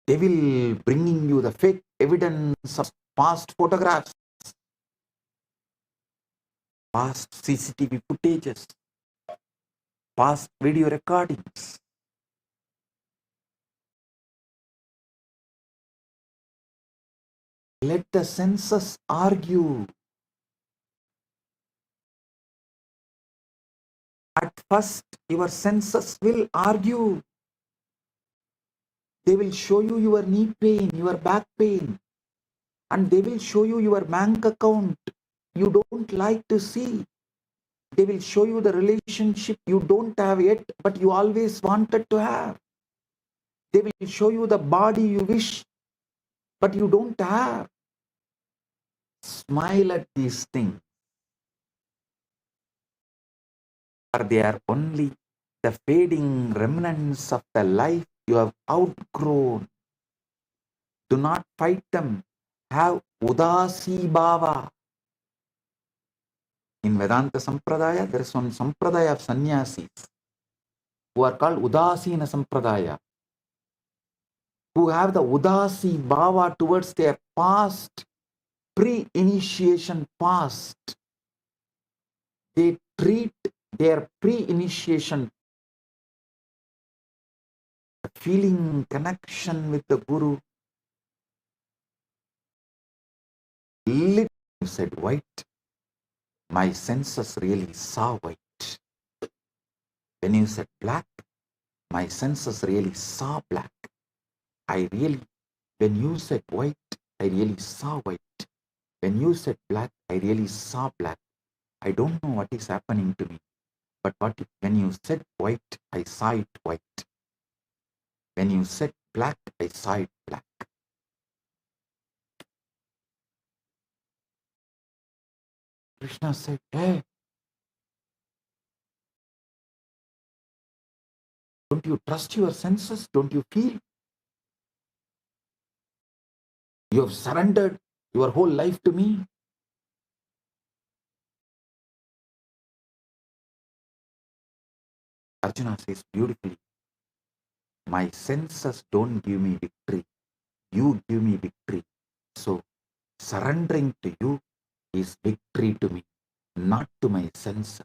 Devil bringing you the fake evidence of past photographs, past CCTV footages, past video recordings. Let the senses argue. At first, your senses will argue. They will show you your knee pain, your back pain, and they will show you your bank account you don't like to see. They will show you the relationship you don't have yet, but you always wanted to have. They will show you the body you wish, but you don't have. Smile at these things, for they are only the fading remnants of the life you have outgrown. Do not fight them. Have udasi bhava. In Vedanta Sampradaya, there is one Sampradaya of sannyasis who are called Udasina Sampradaya, who have the Udasi bhava towards their past, pre-initiation past. They treat their pre-initiation feeling connection with the Guru. Little said white, my senses really saw white. When you said black, my senses really saw black. When you said white, I really saw white. When you said black, I really saw black. I don't know what is happening to me, but when you said white, I saw it white. When you said black, I saw it black. Krishna said, hey, don't you trust your senses? Don't you feel? You have surrendered your whole life to me. Arjuna says beautifully, my senses don't give me victory. You give me victory. So surrendering to you is victory to me, not to my senses.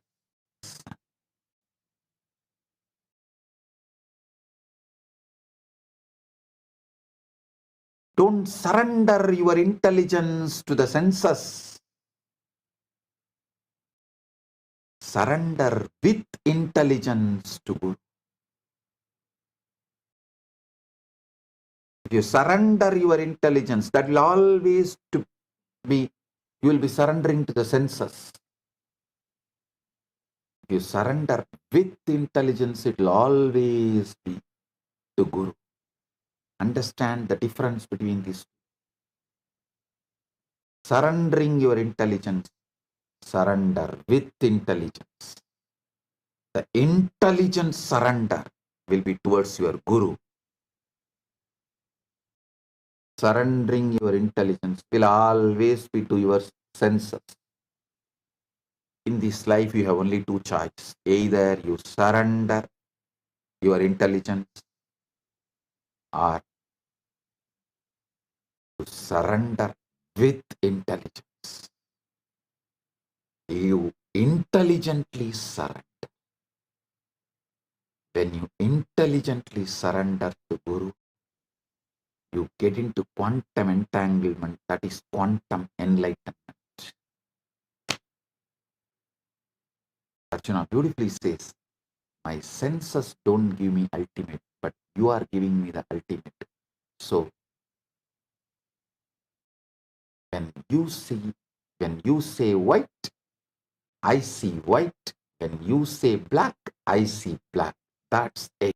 Don't surrender your intelligence to the senses. Surrender with intelligence to Guru. If you surrender your intelligence, that will always be, you will be surrendering to the senses. If you surrender with intelligence, it will always be to Guru. Understand the difference between these two. Surrendering your intelligence, surrender with intelligence. The intelligent surrender will be towards your Guru. Surrendering your intelligence will always be to your senses. In this life, you have only two choices. Either you surrender your intelligence or you surrender with intelligence. You intelligently surrender. When you intelligently surrender to Guru, you get into quantum entanglement, that is quantum enlightenment. Arjuna beautifully says, my senses don't give me ultimate, but you are giving me the ultimate. So when you say white, I see white. When you say black, I see black. That's it.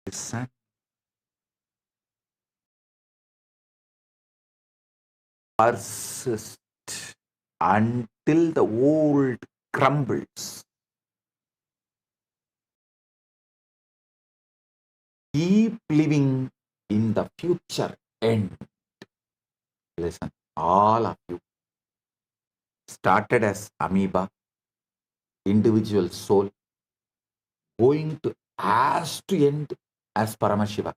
Listen. Persist until the old crumbles. Keep living in the future end. Listen, all of you started as amoeba, individual soul, going to end as Paramashiva.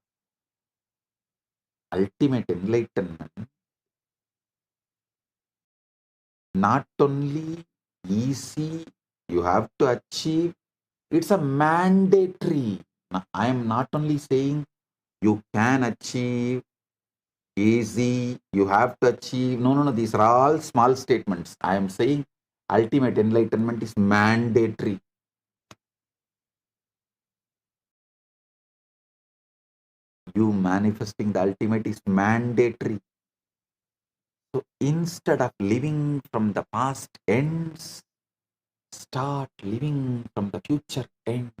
Ultimate enlightenment, not only easy, you have to achieve, it's a mandatory. Now, I am not only saying you can achieve, easy, you have to achieve. No, these are all small statements. I am saying ultimate enlightenment is mandatory. You manifesting the ultimate is mandatory. So instead of living from the past ends, start living from the future end.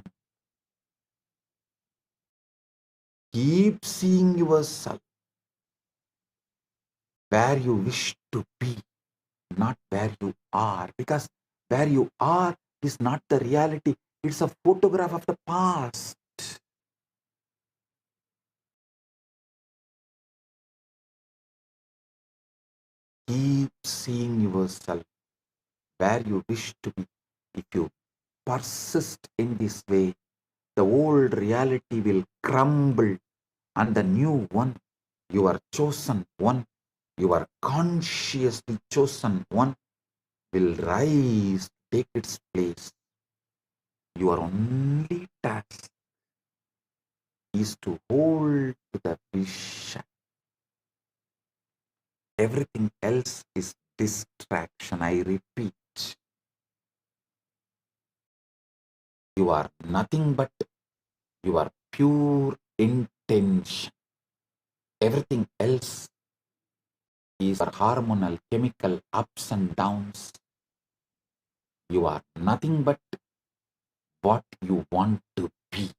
Keep seeing yourself where you wish to be, not where you are, because where you are is not the reality. It's a photograph of the past. Keep seeing yourself where you wish to be. If you persist in this way, the old reality will crumble and the new one, your chosen one, your consciously chosen one, will rise, take its place. Your only task is to hold to the vision. Everything else is distraction. I repeat, you are nothing but your pure intention. Everything else is hormonal, chemical ups and downs. You are nothing but what you want to be.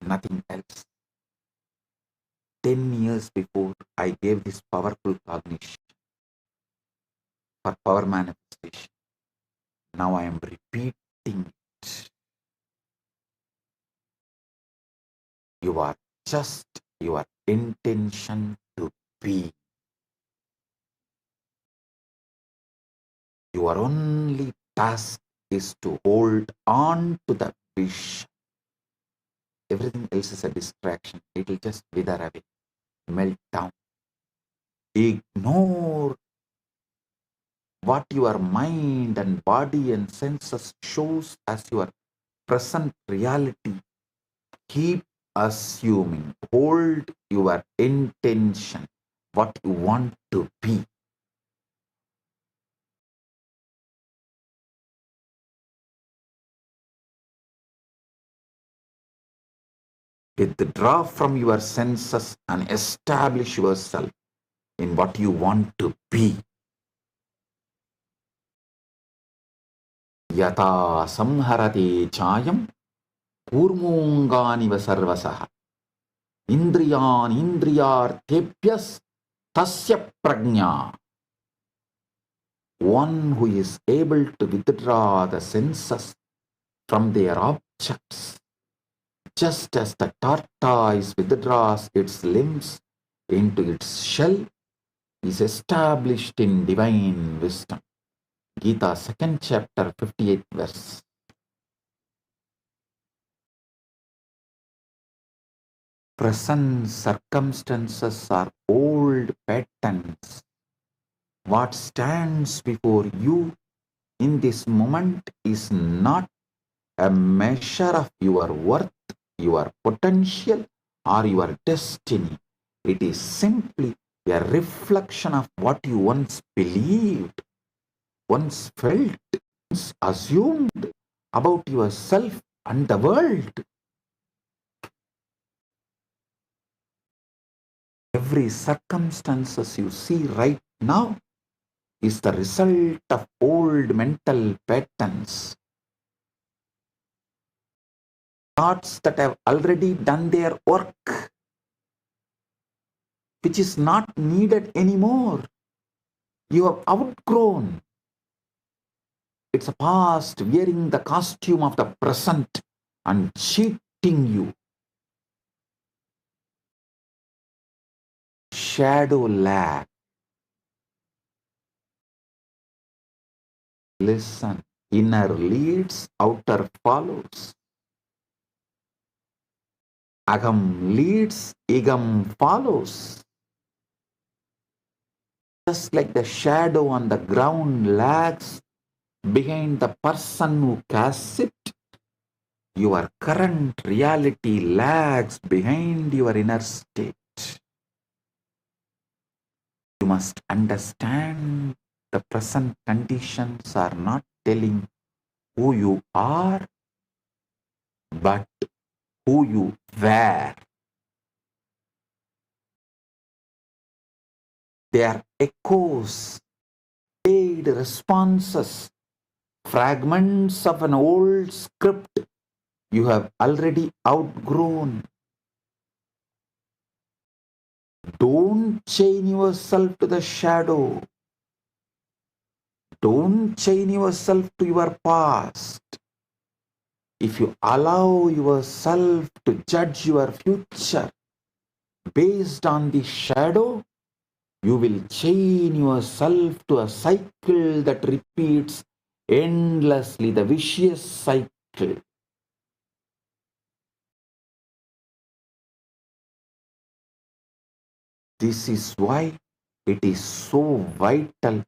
Nothing else. 10 years before, I gave this powerful cognition for power manifestation. Now I am repeating it. You are just your intention to be. Your only task is to hold on to the vision. Everything else is a distraction. It will just wither away, melt down. Ignore what your mind and body and senses shows as your present reality. Keep assuming, hold your intention, what you want to be. Withdraw from your senses and establish yourself in what you want to be. Yata samharate chayam kurmunganiva sarvasaha indriyan indriyartebhyas tasya prajna. One who is able to withdraw the senses from their objects, just as the tortoise withdraws its limbs into its shell, is established in divine wisdom. Gita, 2nd chapter, 58th verse. present circumstances are old patterns. What stands before you in this moment is not a measure of your worth, your potential, or your destiny. It is simply a reflection of what you once believed, once felt, once assumed about yourself and the world. Every circumstances you see right now is the result of old mental patterns. Thoughts that have already done their work, which is not needed anymore. You have outgrown. It's a past wearing the costume of the present and cheating you. Shadow lag. Listen, inner leads, outer follows. Agam leads, igam follows. Just like the shadow on the ground lags behind the person who casts it, your current reality lags behind your inner state. You must understand the present conditions are not telling who you are, but who you were. They are echoes, paid responses, fragments of an old script you have already outgrown. Don't chain yourself to the shadow. Don't chain yourself to your past. If you allow yourself to judge your future based on the shadow, you will chain yourself to a cycle that repeats endlessly, the vicious cycle. This is why it is so vital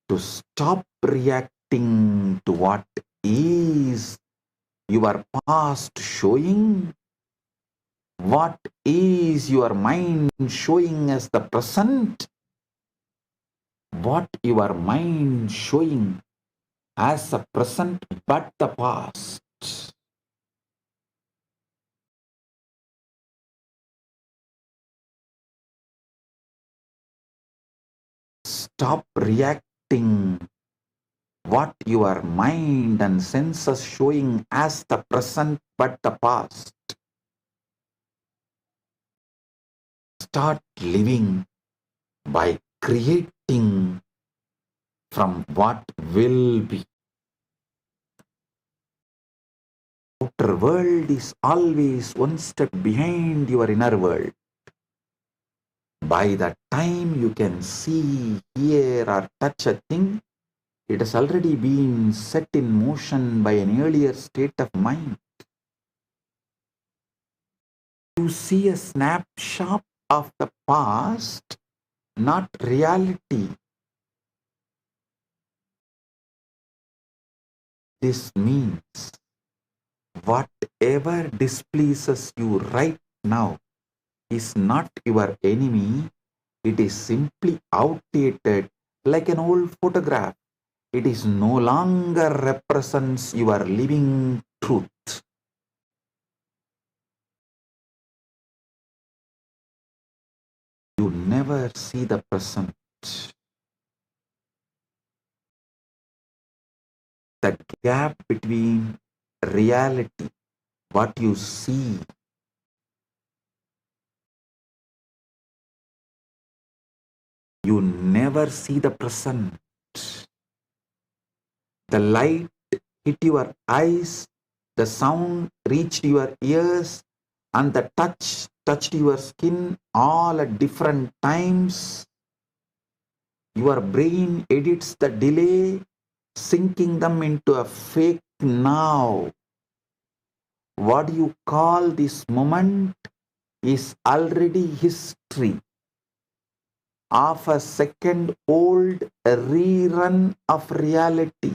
to stop reacting to what is your past showing, what is your mind showing as the present, what your mind showing as a present but the past. Stop reacting what your mind and senses showing as the present but the past. Start living by creating from what will be. Outer world is always one step behind your inner world. By the time you can see, hear, or touch a thing, it has already been set in motion by an earlier state of mind. You see a snapshot of the past, not reality. This means whatever displeases you right now is not your enemy. It is simply outdated like an old photograph. It is no longer represents your living truth. You never see the present. The gap between reality, what you see, you never see the present. The light hit your eyes, the sound reached your ears, and the touch touched your skin all at different times. Your brain edits the delay, sinking them into a fake now. What do you call this moment? is already history of a second-old rerun of reality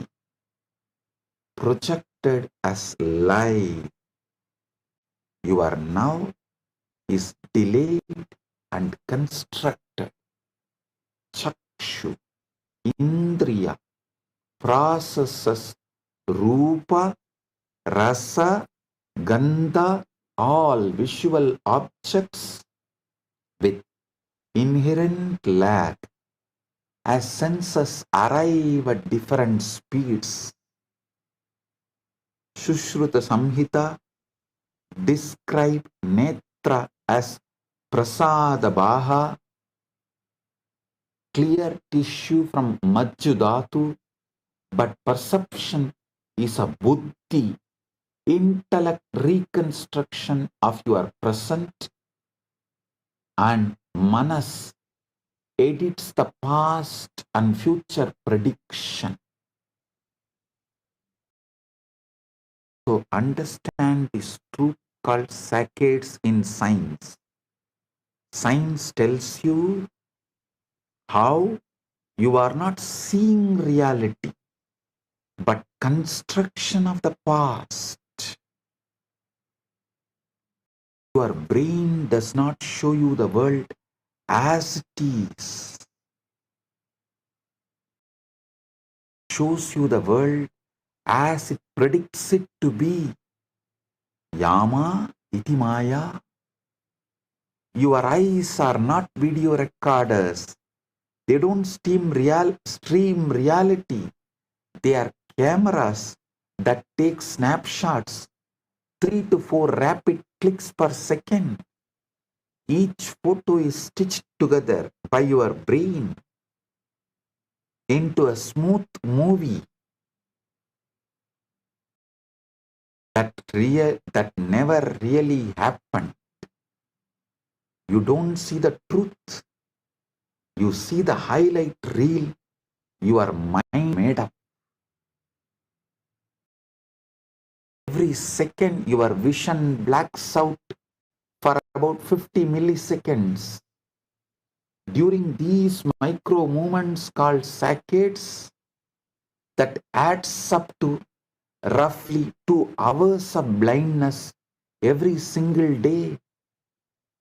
projected as live. Your now is delayed and constructed. Chakshu, Indriya, processes Rupa, Rasa, Gandha, all visual objects with inherent lag as senses arrive at different speeds. Sushruta Samhita describe Netra as Prasada Baha, clear tissue from Majjudhatu, but perception is a buddhi, intellect reconstruction of your present, and manas edits the past and future prediction. So understand this truth called saccades in science. Science tells you how you are not seeing reality, but construction of the past. Your brain does not show you the world as it is. It shows you the world as it predicts it to be. Yama iti maya. Your eyes are not video recorders. They don't stream reality. They are cameras that take snapshots, 3 to 4 rapid clicks per second. Each photo is stitched together by your brain into a smooth movie that never really happened. You don't see the truth. You see the highlight reel your mind made up. Every second your vision blacks out for about 50 milliseconds. During these micro movements called saccades, that adds up to roughly 2 hours of blindness every single day.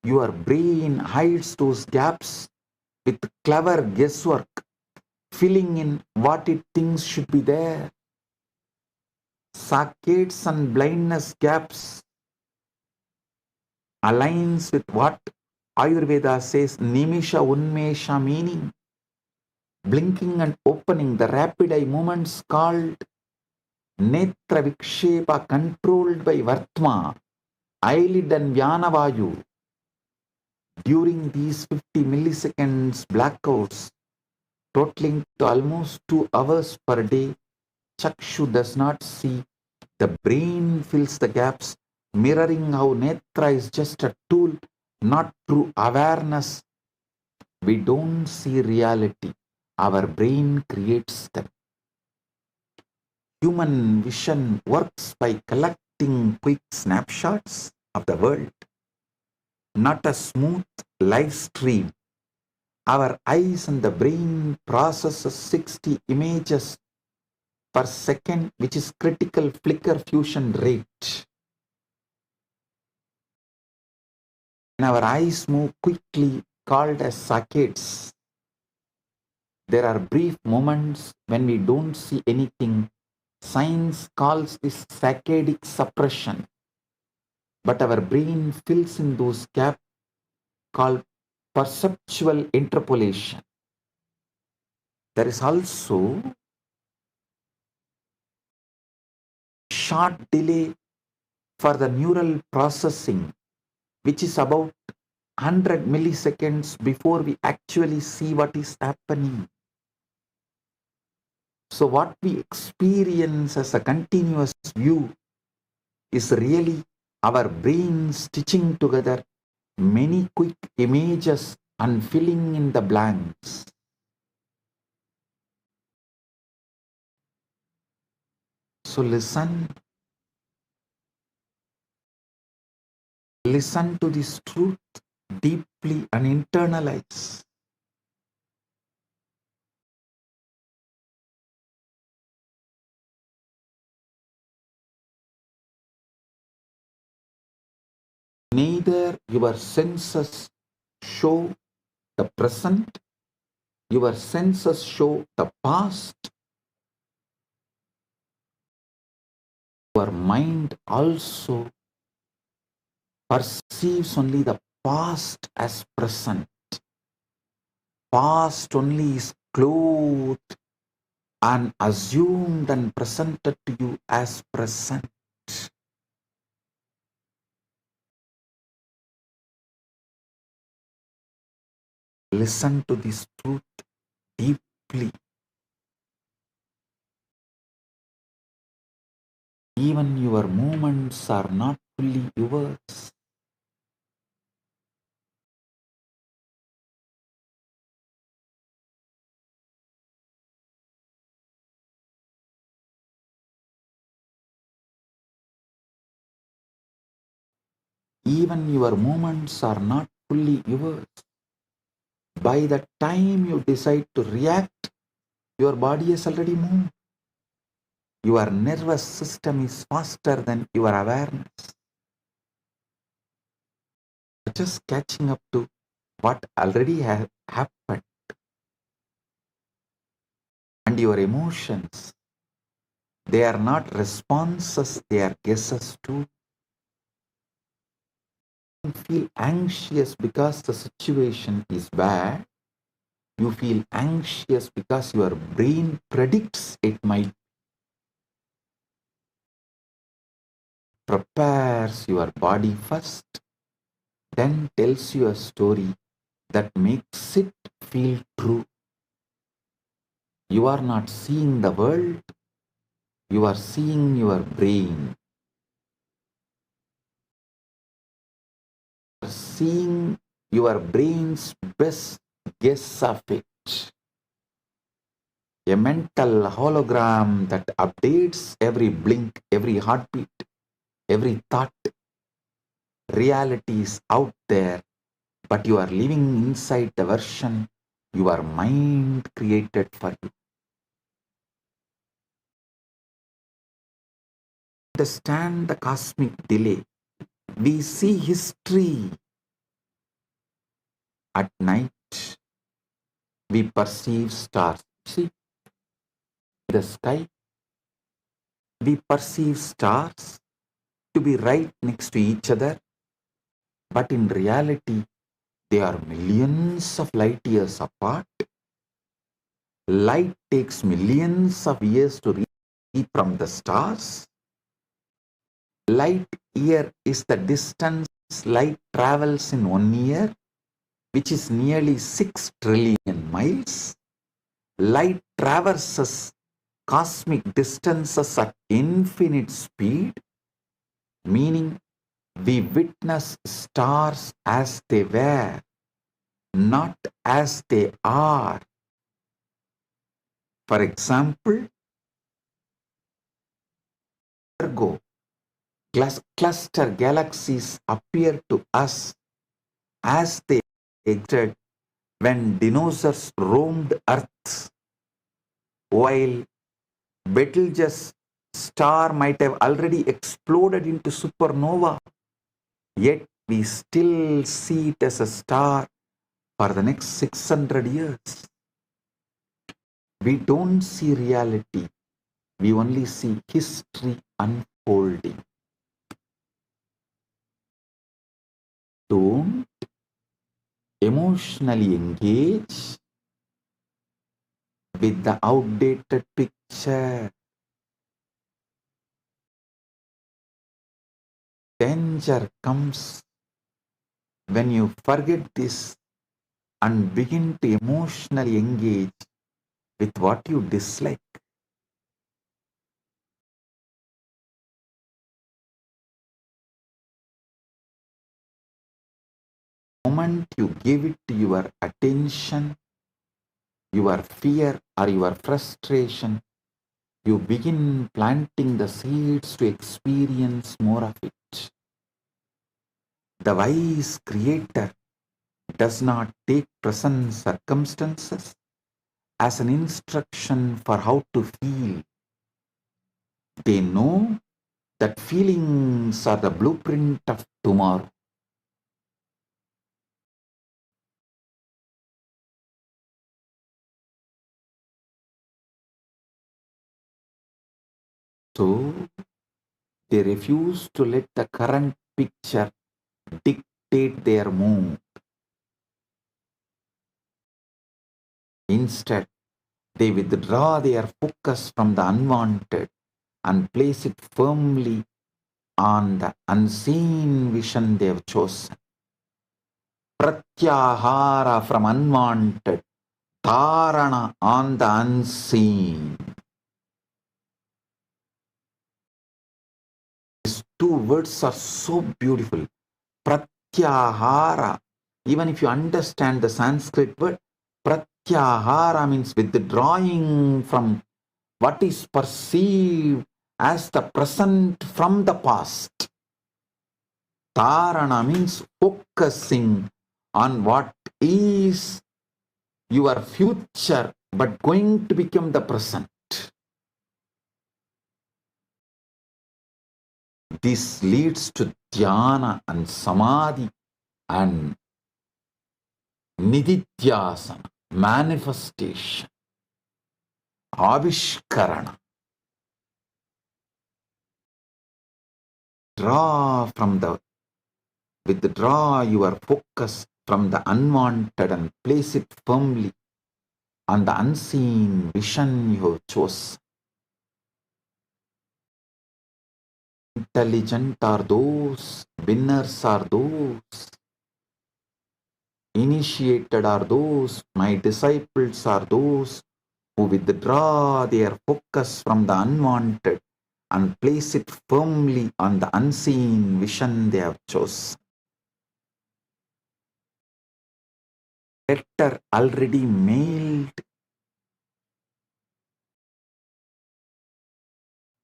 Your brain hides those gaps with clever guesswork, filling in what it thinks should be there. Saccades and blindness gaps aligns with what Ayurveda says Nimisha Unmesha, meaning blinking and opening, the rapid eye movements called Netra Vikshepa, controlled by Vartma, eyelid and Vyanavayu. During these 50 milliseconds blackouts, totaling to almost 2 hours per day, Chakshu does not see. The brain fills the gaps, mirroring how Netra is just a tool, not true awareness. We don't see reality. Our brain creates them. Human vision works by collecting quick snapshots of the world, not a smooth live stream. Our eyes and the brain processes 60 images per second, which is critical flicker fusion rate. When our eyes move quickly, called as saccades, there are brief moments when we don't see anything. Science calls this saccadic suppression, but our brain fills in those gaps called perceptual interpolation. There is also short delay for the neural processing, which is about 100 milliseconds before we actually see what is happening. So what we experience as a continuous view is really our brain stitching together many quick images and filling in the blanks. So listen. Listen to this truth deeply and internalize. Neither your senses show the present, your senses show the past. Your mind also perceives only the past as present. Past only is clothed and assumed and presented to you as present. Listen to this truth deeply. Even your movements are not fully yours. Even your movements are not fully yours. By the time you decide to react, your body has already moved. Your nervous system is faster than your awareness. Just catching up to what already happened. And your emotions, they are not responses, they are guesses too. You feel anxious because the situation is bad. You feel anxious because your brain predicts it might. Prepares your body first, then tells you a story that makes it feel true. You are not seeing the world, you are seeing your brain. You are seeing your brain's best guess of it. A mental hologram that updates every blink, every heartbeat, every thought. Reality is out there, but you are living inside the version your mind created for you. Understand the cosmic delay. We see history at night. We perceive stars. See the sky. We perceive stars to be right next to each other, but in reality, they are millions of light years apart. Light takes millions of years to reach from the stars. Light year is the distance light travels in 1 year, which is nearly 6 trillion miles. Light traverses cosmic distances at infinite speed, meaning we witness stars as they were, not as they are. For example, Virgo cluster galaxies appear to us as they existed when dinosaurs roamed Earth, while Betelgeuse star might have already exploded into supernova, yet we still see it as a star for the next 600 years. We don't see reality, we only see history unfolding. Don't emotionally engage with the outdated picture. Danger comes when you forget this and begin to emotionally engage with what you dislike. The moment you give it your attention, your fear or your frustration, you begin planting the seeds to experience more of it. The wise creator does not take present circumstances as an instruction for how to feel. They know that feelings are the blueprint of tomorrow. So they refuse to let the current picture dictate their mood. Instead, they withdraw their focus from the unwanted and place it firmly on the unseen vision they have chosen. Pratyahara from unwanted, dharana on the unseen. These two words are so beautiful. Pratyahara. Even if you understand the Sanskrit word, pratyahara means withdrawing from what is perceived as the present from the past. Dharana means focusing on what is your future but going to become the present. This leads to dhyana and samadhi and nididhyasana, manifestation, avishkarana. Withdraw your focus from the unwanted and place it firmly on the unseen vision you have chosen. Intelligent are those, winners are those, initiated are those, my disciples are those who withdraw their focus from the unwanted and place it firmly on the unseen vision they have chosen. Letter already mailed.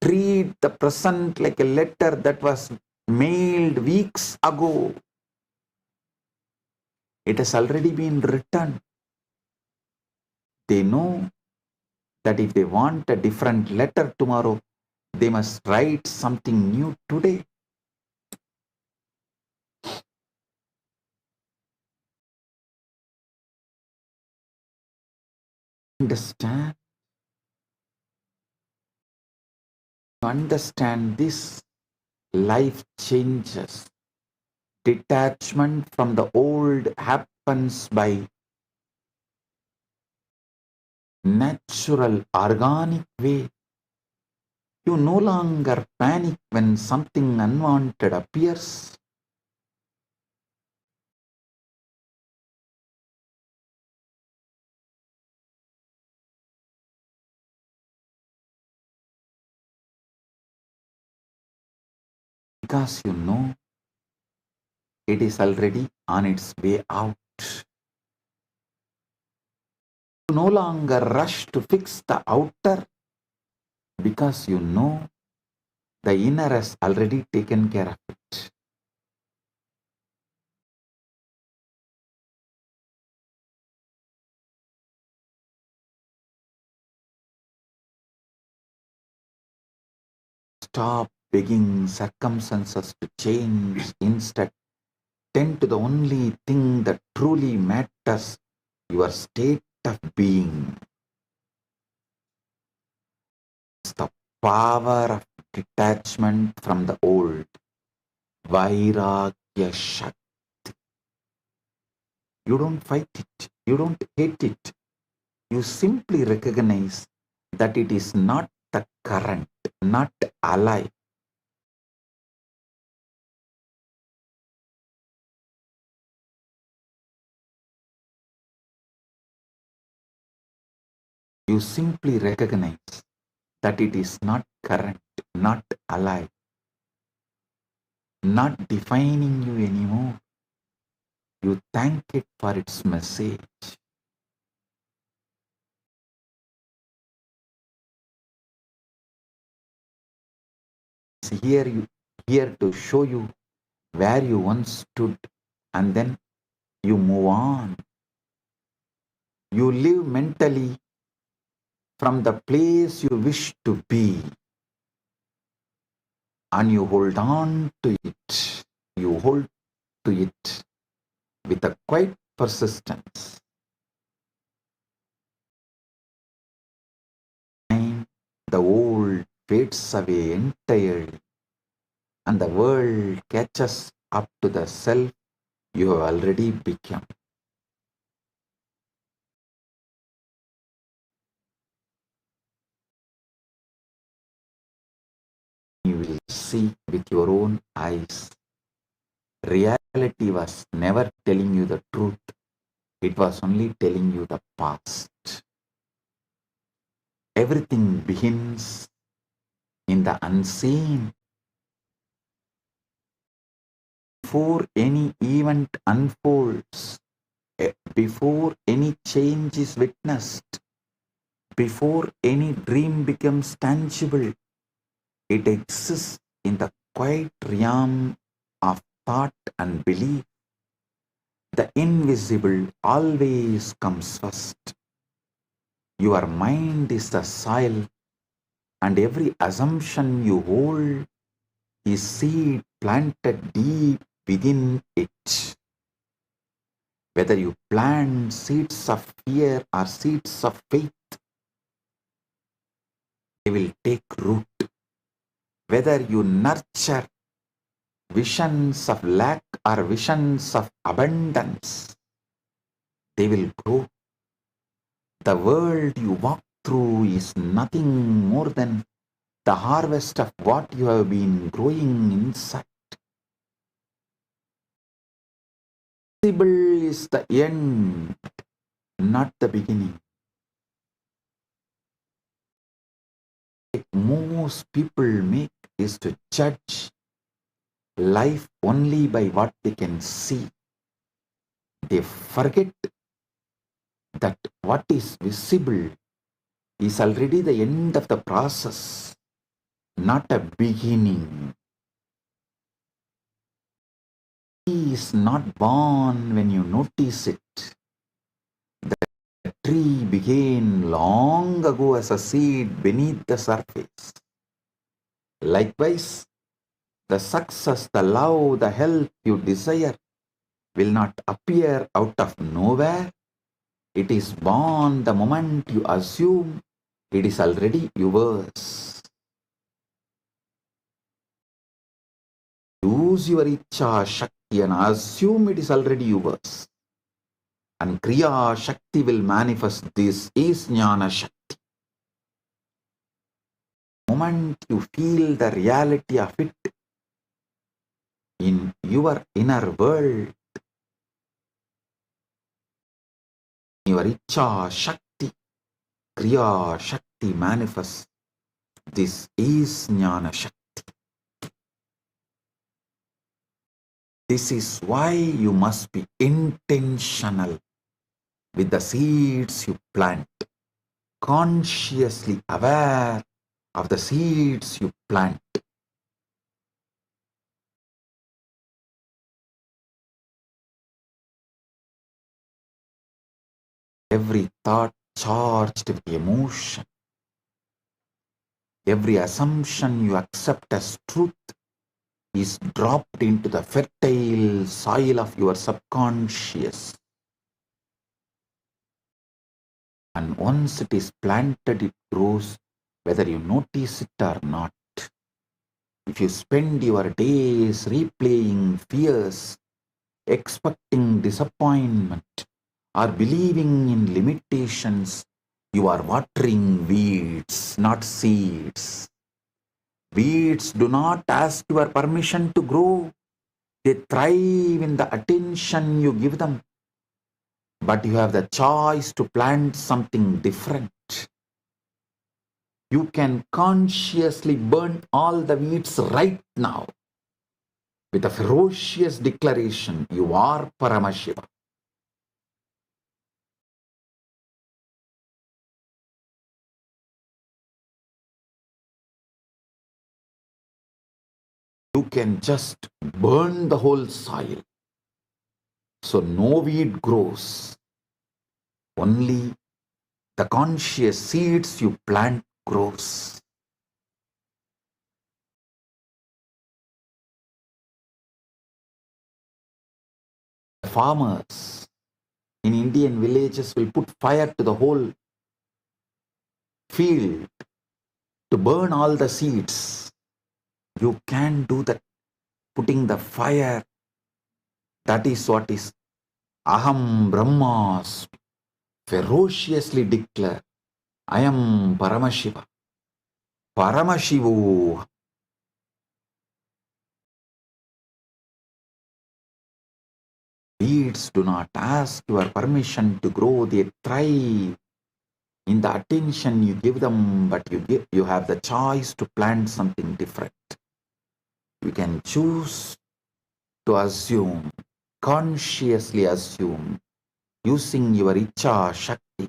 Treat the present like a letter that was mailed weeks ago. It has already been written. They know that if they want a different letter tomorrow, they must write something new today. Understand this, life changes. Detachment from the old happens by natural, organic way. You no longer panic when something unwanted appears. Because you know it is already on its way out. You no longer rush to fix the outer because you know the inner has already taken care of it. Stop begging circumstances to change. Instead, tend to the only thing that truly matters, your state of being. It's the power of detachment from the old. Vairagya Shakti. You don't fight it. You don't hate it. You simply recognize that it is not the current, not alive. You simply recognize that it is not current, not alive, not defining you anymore. You thank it for its message. It's here to show you where you once stood, and then you move on. You live mentally from the place you wish to be, and you hold on to it. You hold to it with a quiet persistence. The old fades away entirely, and the world catches up to the self you have already become. You will see with your own eyes. Reality was never telling you the truth. It was only telling you the past. Everything begins in the unseen. Before any event unfolds, before any change is witnessed, before any dream becomes tangible, it exists in the quiet realm of thought and belief. The invisible always comes first. Your mind is the soil, and every assumption you hold is seed planted deep within it. Whether you plant seeds of fear or seeds of faith, they will take root. Whether you nurture visions of lack or visions of abundance, they will grow. The world you walk through is nothing more than the harvest of what you have been growing inside. Visible is the end, not the beginning. Most people make is to judge life only by what they can see. They forget that what is visible is already the end of the process, not a beginning. Tree is not born when you notice it. The tree began long ago as a seed beneath the surface. Likewise, the success, the love, the health you desire will not appear out of nowhere. It is born the moment you assume it is already yours. Use your Icha Shakti and assume it is already yours. And Kriya Shakti will manifest. This is Jnana Shakti. The moment you feel the reality of it in your inner world, your Icha Shakti, Kriya Shakti manifests. This is Jnana Shakti. This is why you must be intentional with the seeds you plant, consciously aware of the seeds you plant. Every thought charged with emotion, every assumption you accept as truth is dropped into the fertile soil of your subconscious. And once it is planted, it grows whether you notice it or not. If you spend your days replaying fears, expecting disappointment, or believing in limitations, you are watering weeds, not seeds. Weeds do not ask your permission to grow. They thrive in the attention you give them. But you have the choice to plant something different. You can consciously burn all the weeds right now with a ferocious declaration, you are Paramashiva. You can just burn the whole soil. So no weed grows. Only the conscious seeds you plant grows. Farmers in Indian villages will put fire to the whole field to burn all the seeds. You can do that. Putting the fire, that is what is Aham Brahmas. Ferociously declare, I am Paramashiva. Paramashivoham. Weeds do not ask your permission to grow, they thrive in the attention you give them, but you have the choice to plant something different. You can choose to assume, consciously assume, using your Icha Shakti,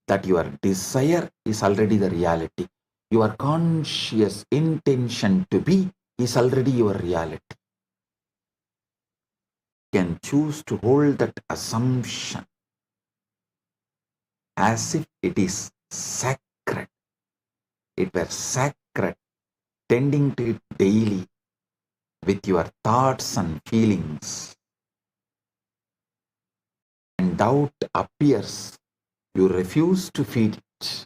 that your desire is already the reality. Your conscious intention to be is already your reality. You can choose to hold that assumption as if it is sacred. It were sacred, tending to it daily with your thoughts and feelings. And doubt appears, you refuse to feed it.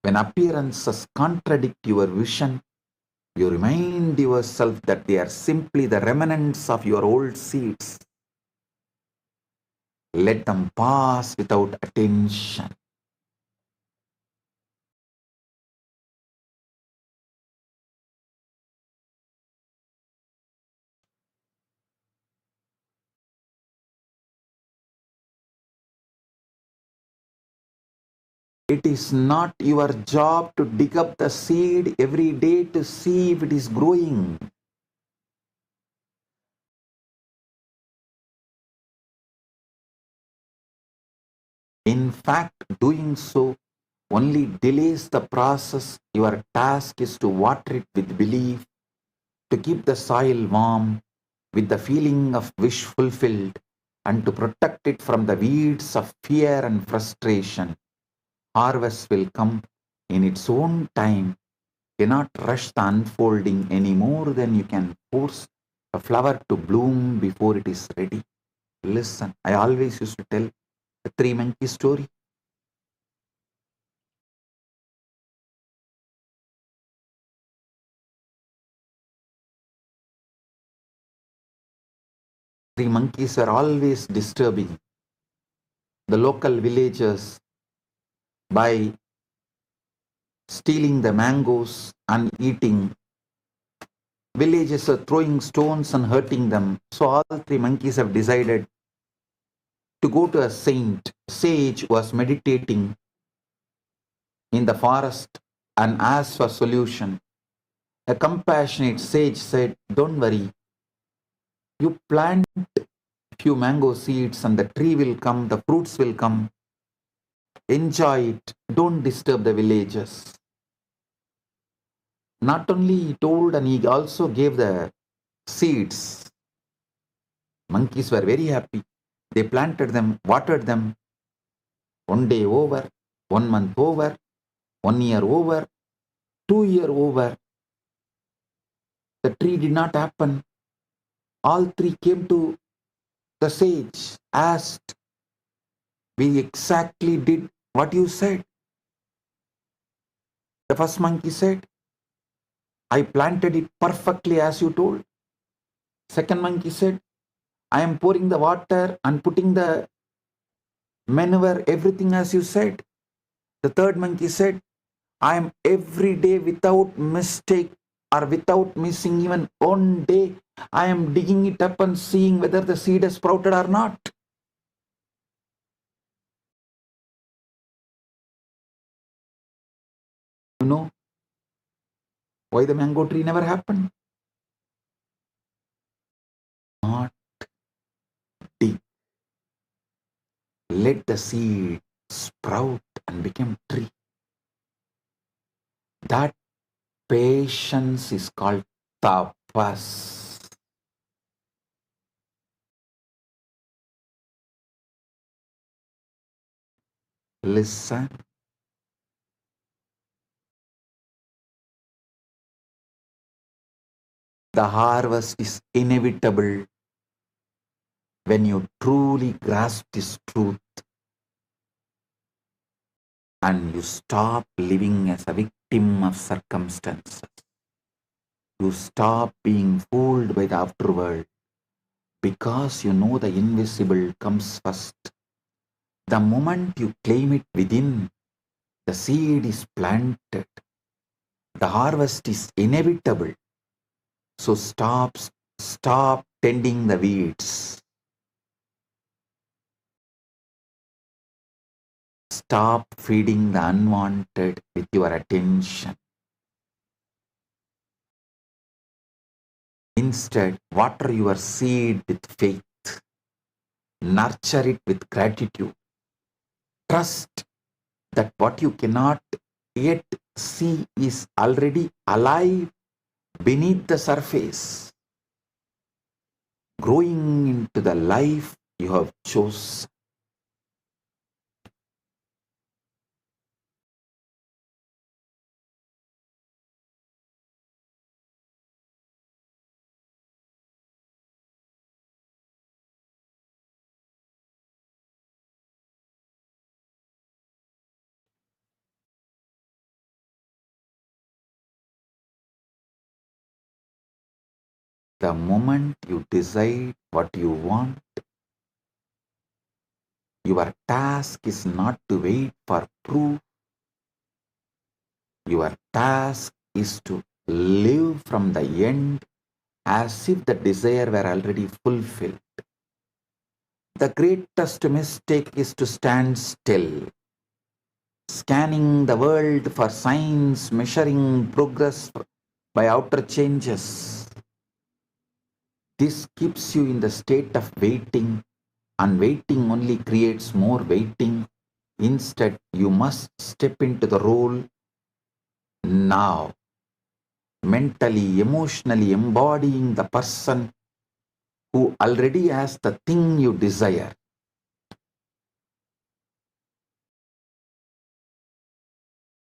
When appearances contradict your vision, you remind yourself that they are simply the remnants of your old seeds. Let them pass without attention. It is not your job to dig up the seed every day to see if it is growing. In fact, doing so only delays the process. Your task is to water it with belief, to keep the soil warm with the feeling of wish fulfilled, and to protect it from the weeds of fear and frustration. Harvest will come in its own time. Cannot rush the unfolding any more than you can force a flower to bloom before it is ready. Listen, I always used to tell the three monkey story. Three monkeys were always disturbing the local villagers by stealing the mangoes and eating. Villagers are throwing stones and hurting them. So all three monkeys have decided to go to a saint. Sage was meditating in the forest and asked for solution. A compassionate sage said, don't worry. You plant few mango seeds and the tree will come, the fruits will come. Enjoy it. Don't disturb the villagers. Not only he told, and he also gave the seeds. Monkeys were very happy. They planted them, watered them. 1 day over, 1 month over, 1 year over, 2 year over. The tree did not happen. All three came to the sage, asked, we exactly did what you said. The first monkey said, I planted it perfectly as you told. Second monkey said, I am pouring the water and putting the manure, everything as you said. The third monkey said, I am every day without mistake or without missing even 1 day, I am digging it up and seeing whether the seed has sprouted or not. You know why the mango tree never happened? Not dig. Let the seed sprout and become tree. That patience is called tapas. Listen. The harvest is inevitable when you truly grasp this truth and you stop living as a victim of circumstances. You stop being fooled by the afterworld because you know the invisible comes first. The moment you claim it within, the seed is planted. The harvest is inevitable. So stop tending the weeds. Stop feeding the unwanted with your attention. Instead, water your seed with faith. Nurture it with gratitude. Trust that what you cannot yet see is already alive beneath the surface, growing into the life you have chosen. The moment you decide what you want, your task is not to wait for proof. Your task is to live from the end as if the desire were already fulfilled. The greatest mistake is to stand still, scanning the world for signs, measuring progress by outer changes. This keeps you in the state of waiting, and waiting only creates more waiting. Instead, you must step into the role now, mentally, emotionally embodying the person who already has the thing you desire.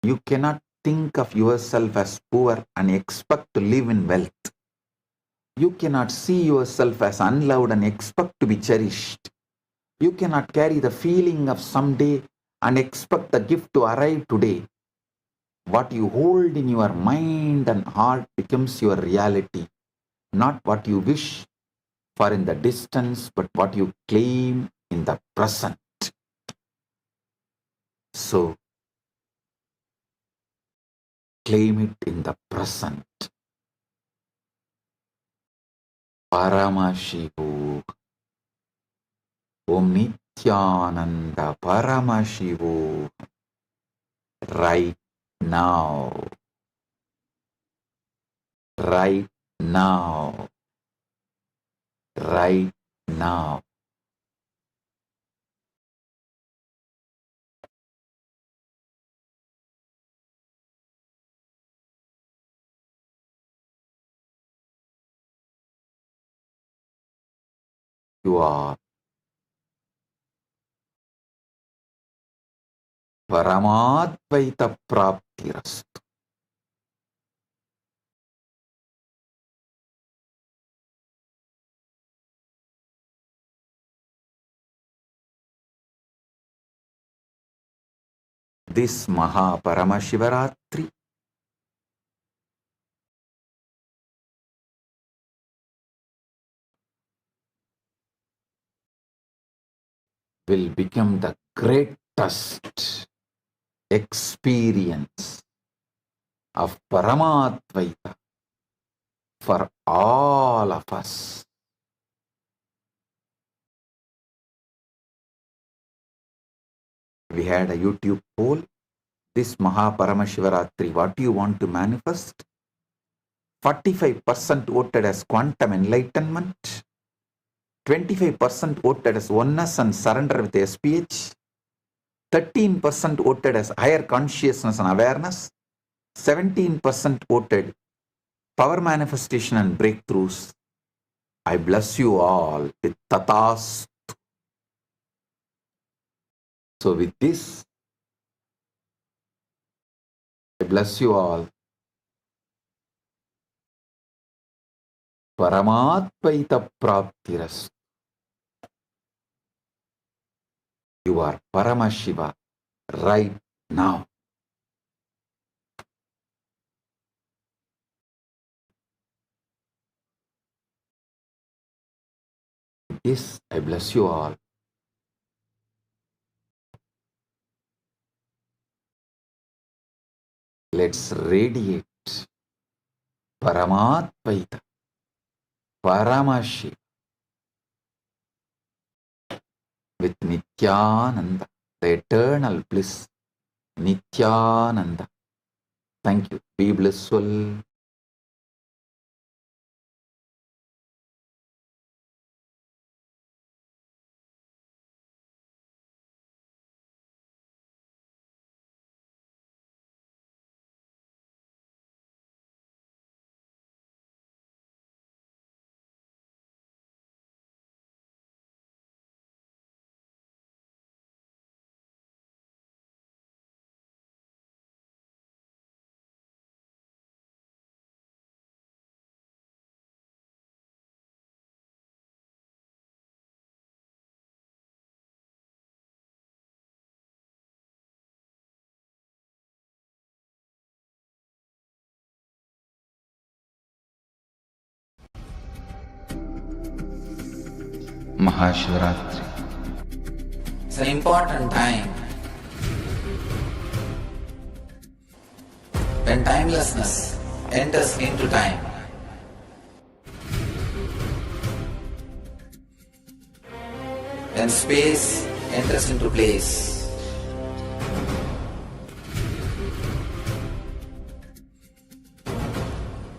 You cannot think of yourself as poor and expect to live in wealth. You cannot see yourself as unloved and expect to be cherished. You cannot carry the feeling of someday and expect the gift to arrive today. What you hold in your mind and heart becomes your reality, not what you wish for in the distance, but what you claim in the present. So, claim it in the present. Paramashivo. Om Nithyananda Paramashivo. Right now. Right now. Right now. You are Paramadvaita Praptirastu. This Maha Paramashivaratri will become the greatest experience of Paramadvaita for all of us. We had a YouTube poll. This Maha Paramashivaratri, what do you want to manifest? 45% voted as quantum enlightenment. 25% voted as oneness and surrender with SPH. 13% voted as higher consciousness and awareness. 17% voted power manifestation and breakthroughs, I bless you all with tatas. So with this, I bless you all. Paramatvaita praptiras. You are Paramashiva right now. With this, I bless you all. Let's radiate Paramatvaita, Paramashiva with Nithyananda, the eternal bliss, Nithyananda. Thank you. Be blissful. Maha Shivaratri. It's an important time when timelessness enters into time. When space enters into place.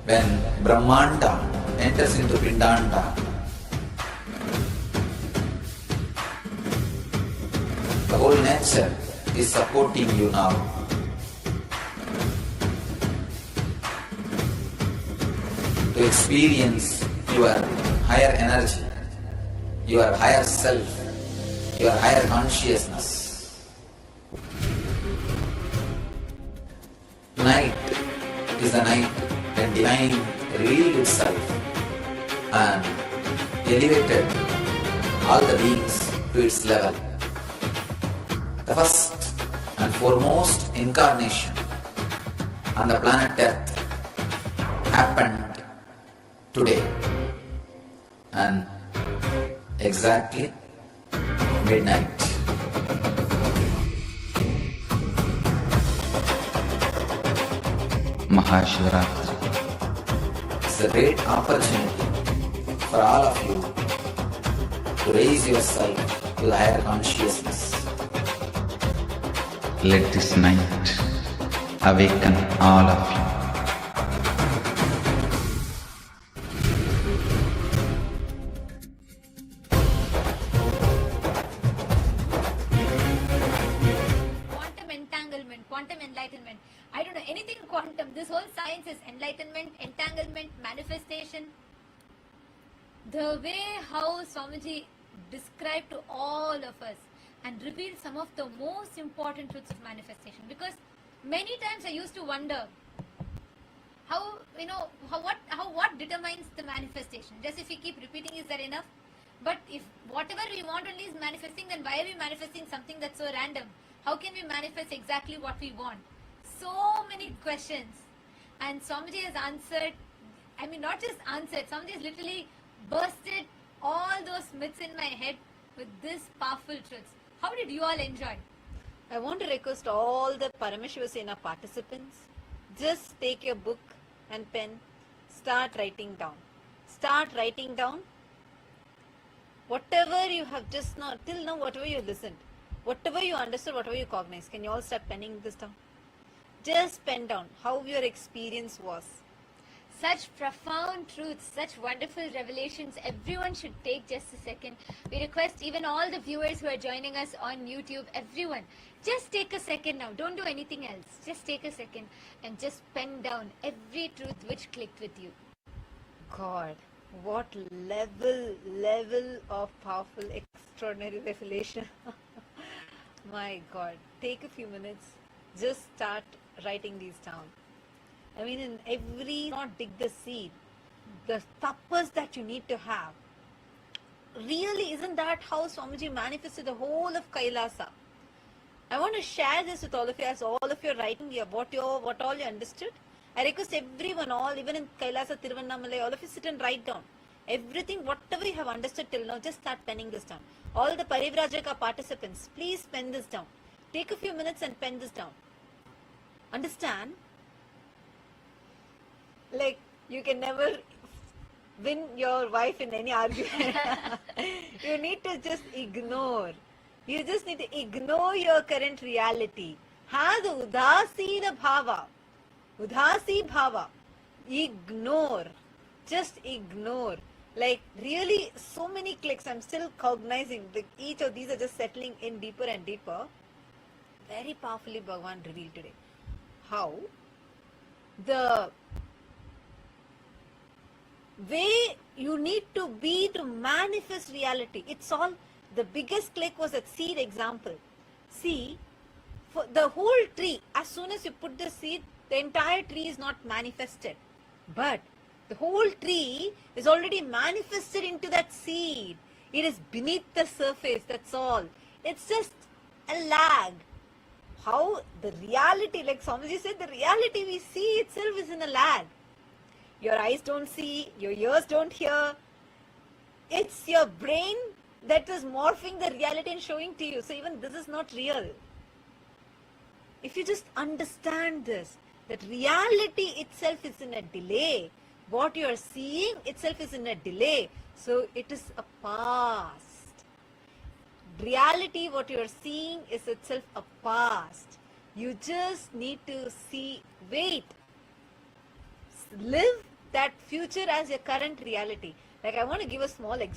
When Brahmanda enters into Pindanda. The whole nature is supporting you now. To experience your higher energy, your higher self, your higher consciousness. Tonight is the night when divine revealed itself and elevated all the beings to its level. The first and foremost incarnation on the planet Earth happened today and exactly midnight. Maha Shivaratri. It's a great opportunity for all of you to raise yourself to the higher consciousness. Let this night awaken all of you. Quantum entanglement, quantum enlightenment. I don't know anything quantum. This whole science is enlightenment, entanglement, manifestation. The way how Swamiji described to all of us and revealed some of the most important truths of manifestation. Because many times I used to wonder how what determines the manifestation. Just if we keep repeating, is that enough? But if whatever we want only is manifesting, then why are we manifesting something that's so random? How can we manifest exactly what we want? So many questions. And Swamiji has answered, I mean not just answered, Swamiji has literally bursted all those myths in my head with this powerful truths. How did you all enjoy? I want to request all the Paramashiva Sena participants, just take your book and pen, start writing down. Start writing down whatever you have just now, till now, whatever you listened, whatever you understood, whatever you cognized. Can you all start penning this down? Just pen down how your experience was. Such profound truths, such wonderful revelations. Everyone should take just a second. We request even all the viewers who are joining us on YouTube, everyone, just take a second now. Don't do anything else. Just take a second and just pen down every truth which clicked with you. God, what level of powerful, extraordinary revelation. My God, take a few minutes, just start writing these down. I mean, in every, not dig the seed, the tapas that you need to have. Really, isn't that how Swamiji manifested the whole of Kailasa? I want to share this with all of you as all of you are writing here, what all you understood. I request everyone, all, even in Kailasa, Tiruvannamalai, all of you sit and write down. Everything, whatever you have understood till now, just start penning this down. All the Parivrajaka participants, please pen this down. Take a few minutes and pen this down. Understand? Like, you can never win your wife in any argument. You need to just ignore. You just need to ignore your current reality. Have the udasina bhava. Udasi bhava. Ignore. Just ignore. Like, really, so many clicks. I'm still cognizing. Like, each of these are just settling in deeper and deeper. Very powerfully Bhagavan revealed today. How? The way you need to be to manifest reality. It's all, the biggest click was that seed example. See, for the whole tree, as soon as you put the seed, the entire tree is not manifested. But the whole tree is already manifested into that seed. It is beneath the surface, that's all. It's just a lag. How the reality, like Swamiji said, the reality we see itself is in a lag. Your eyes don't see, your ears don't hear. It's your brain that is morphing the reality and showing to you. So even this is not real. If you just understand this, that reality itself is in a delay. What you are seeing itself is in a delay. So it is a past. Reality, what you are seeing is itself a past. You just need to see, wait. Live that future as your current reality. Like, I want to give a small example.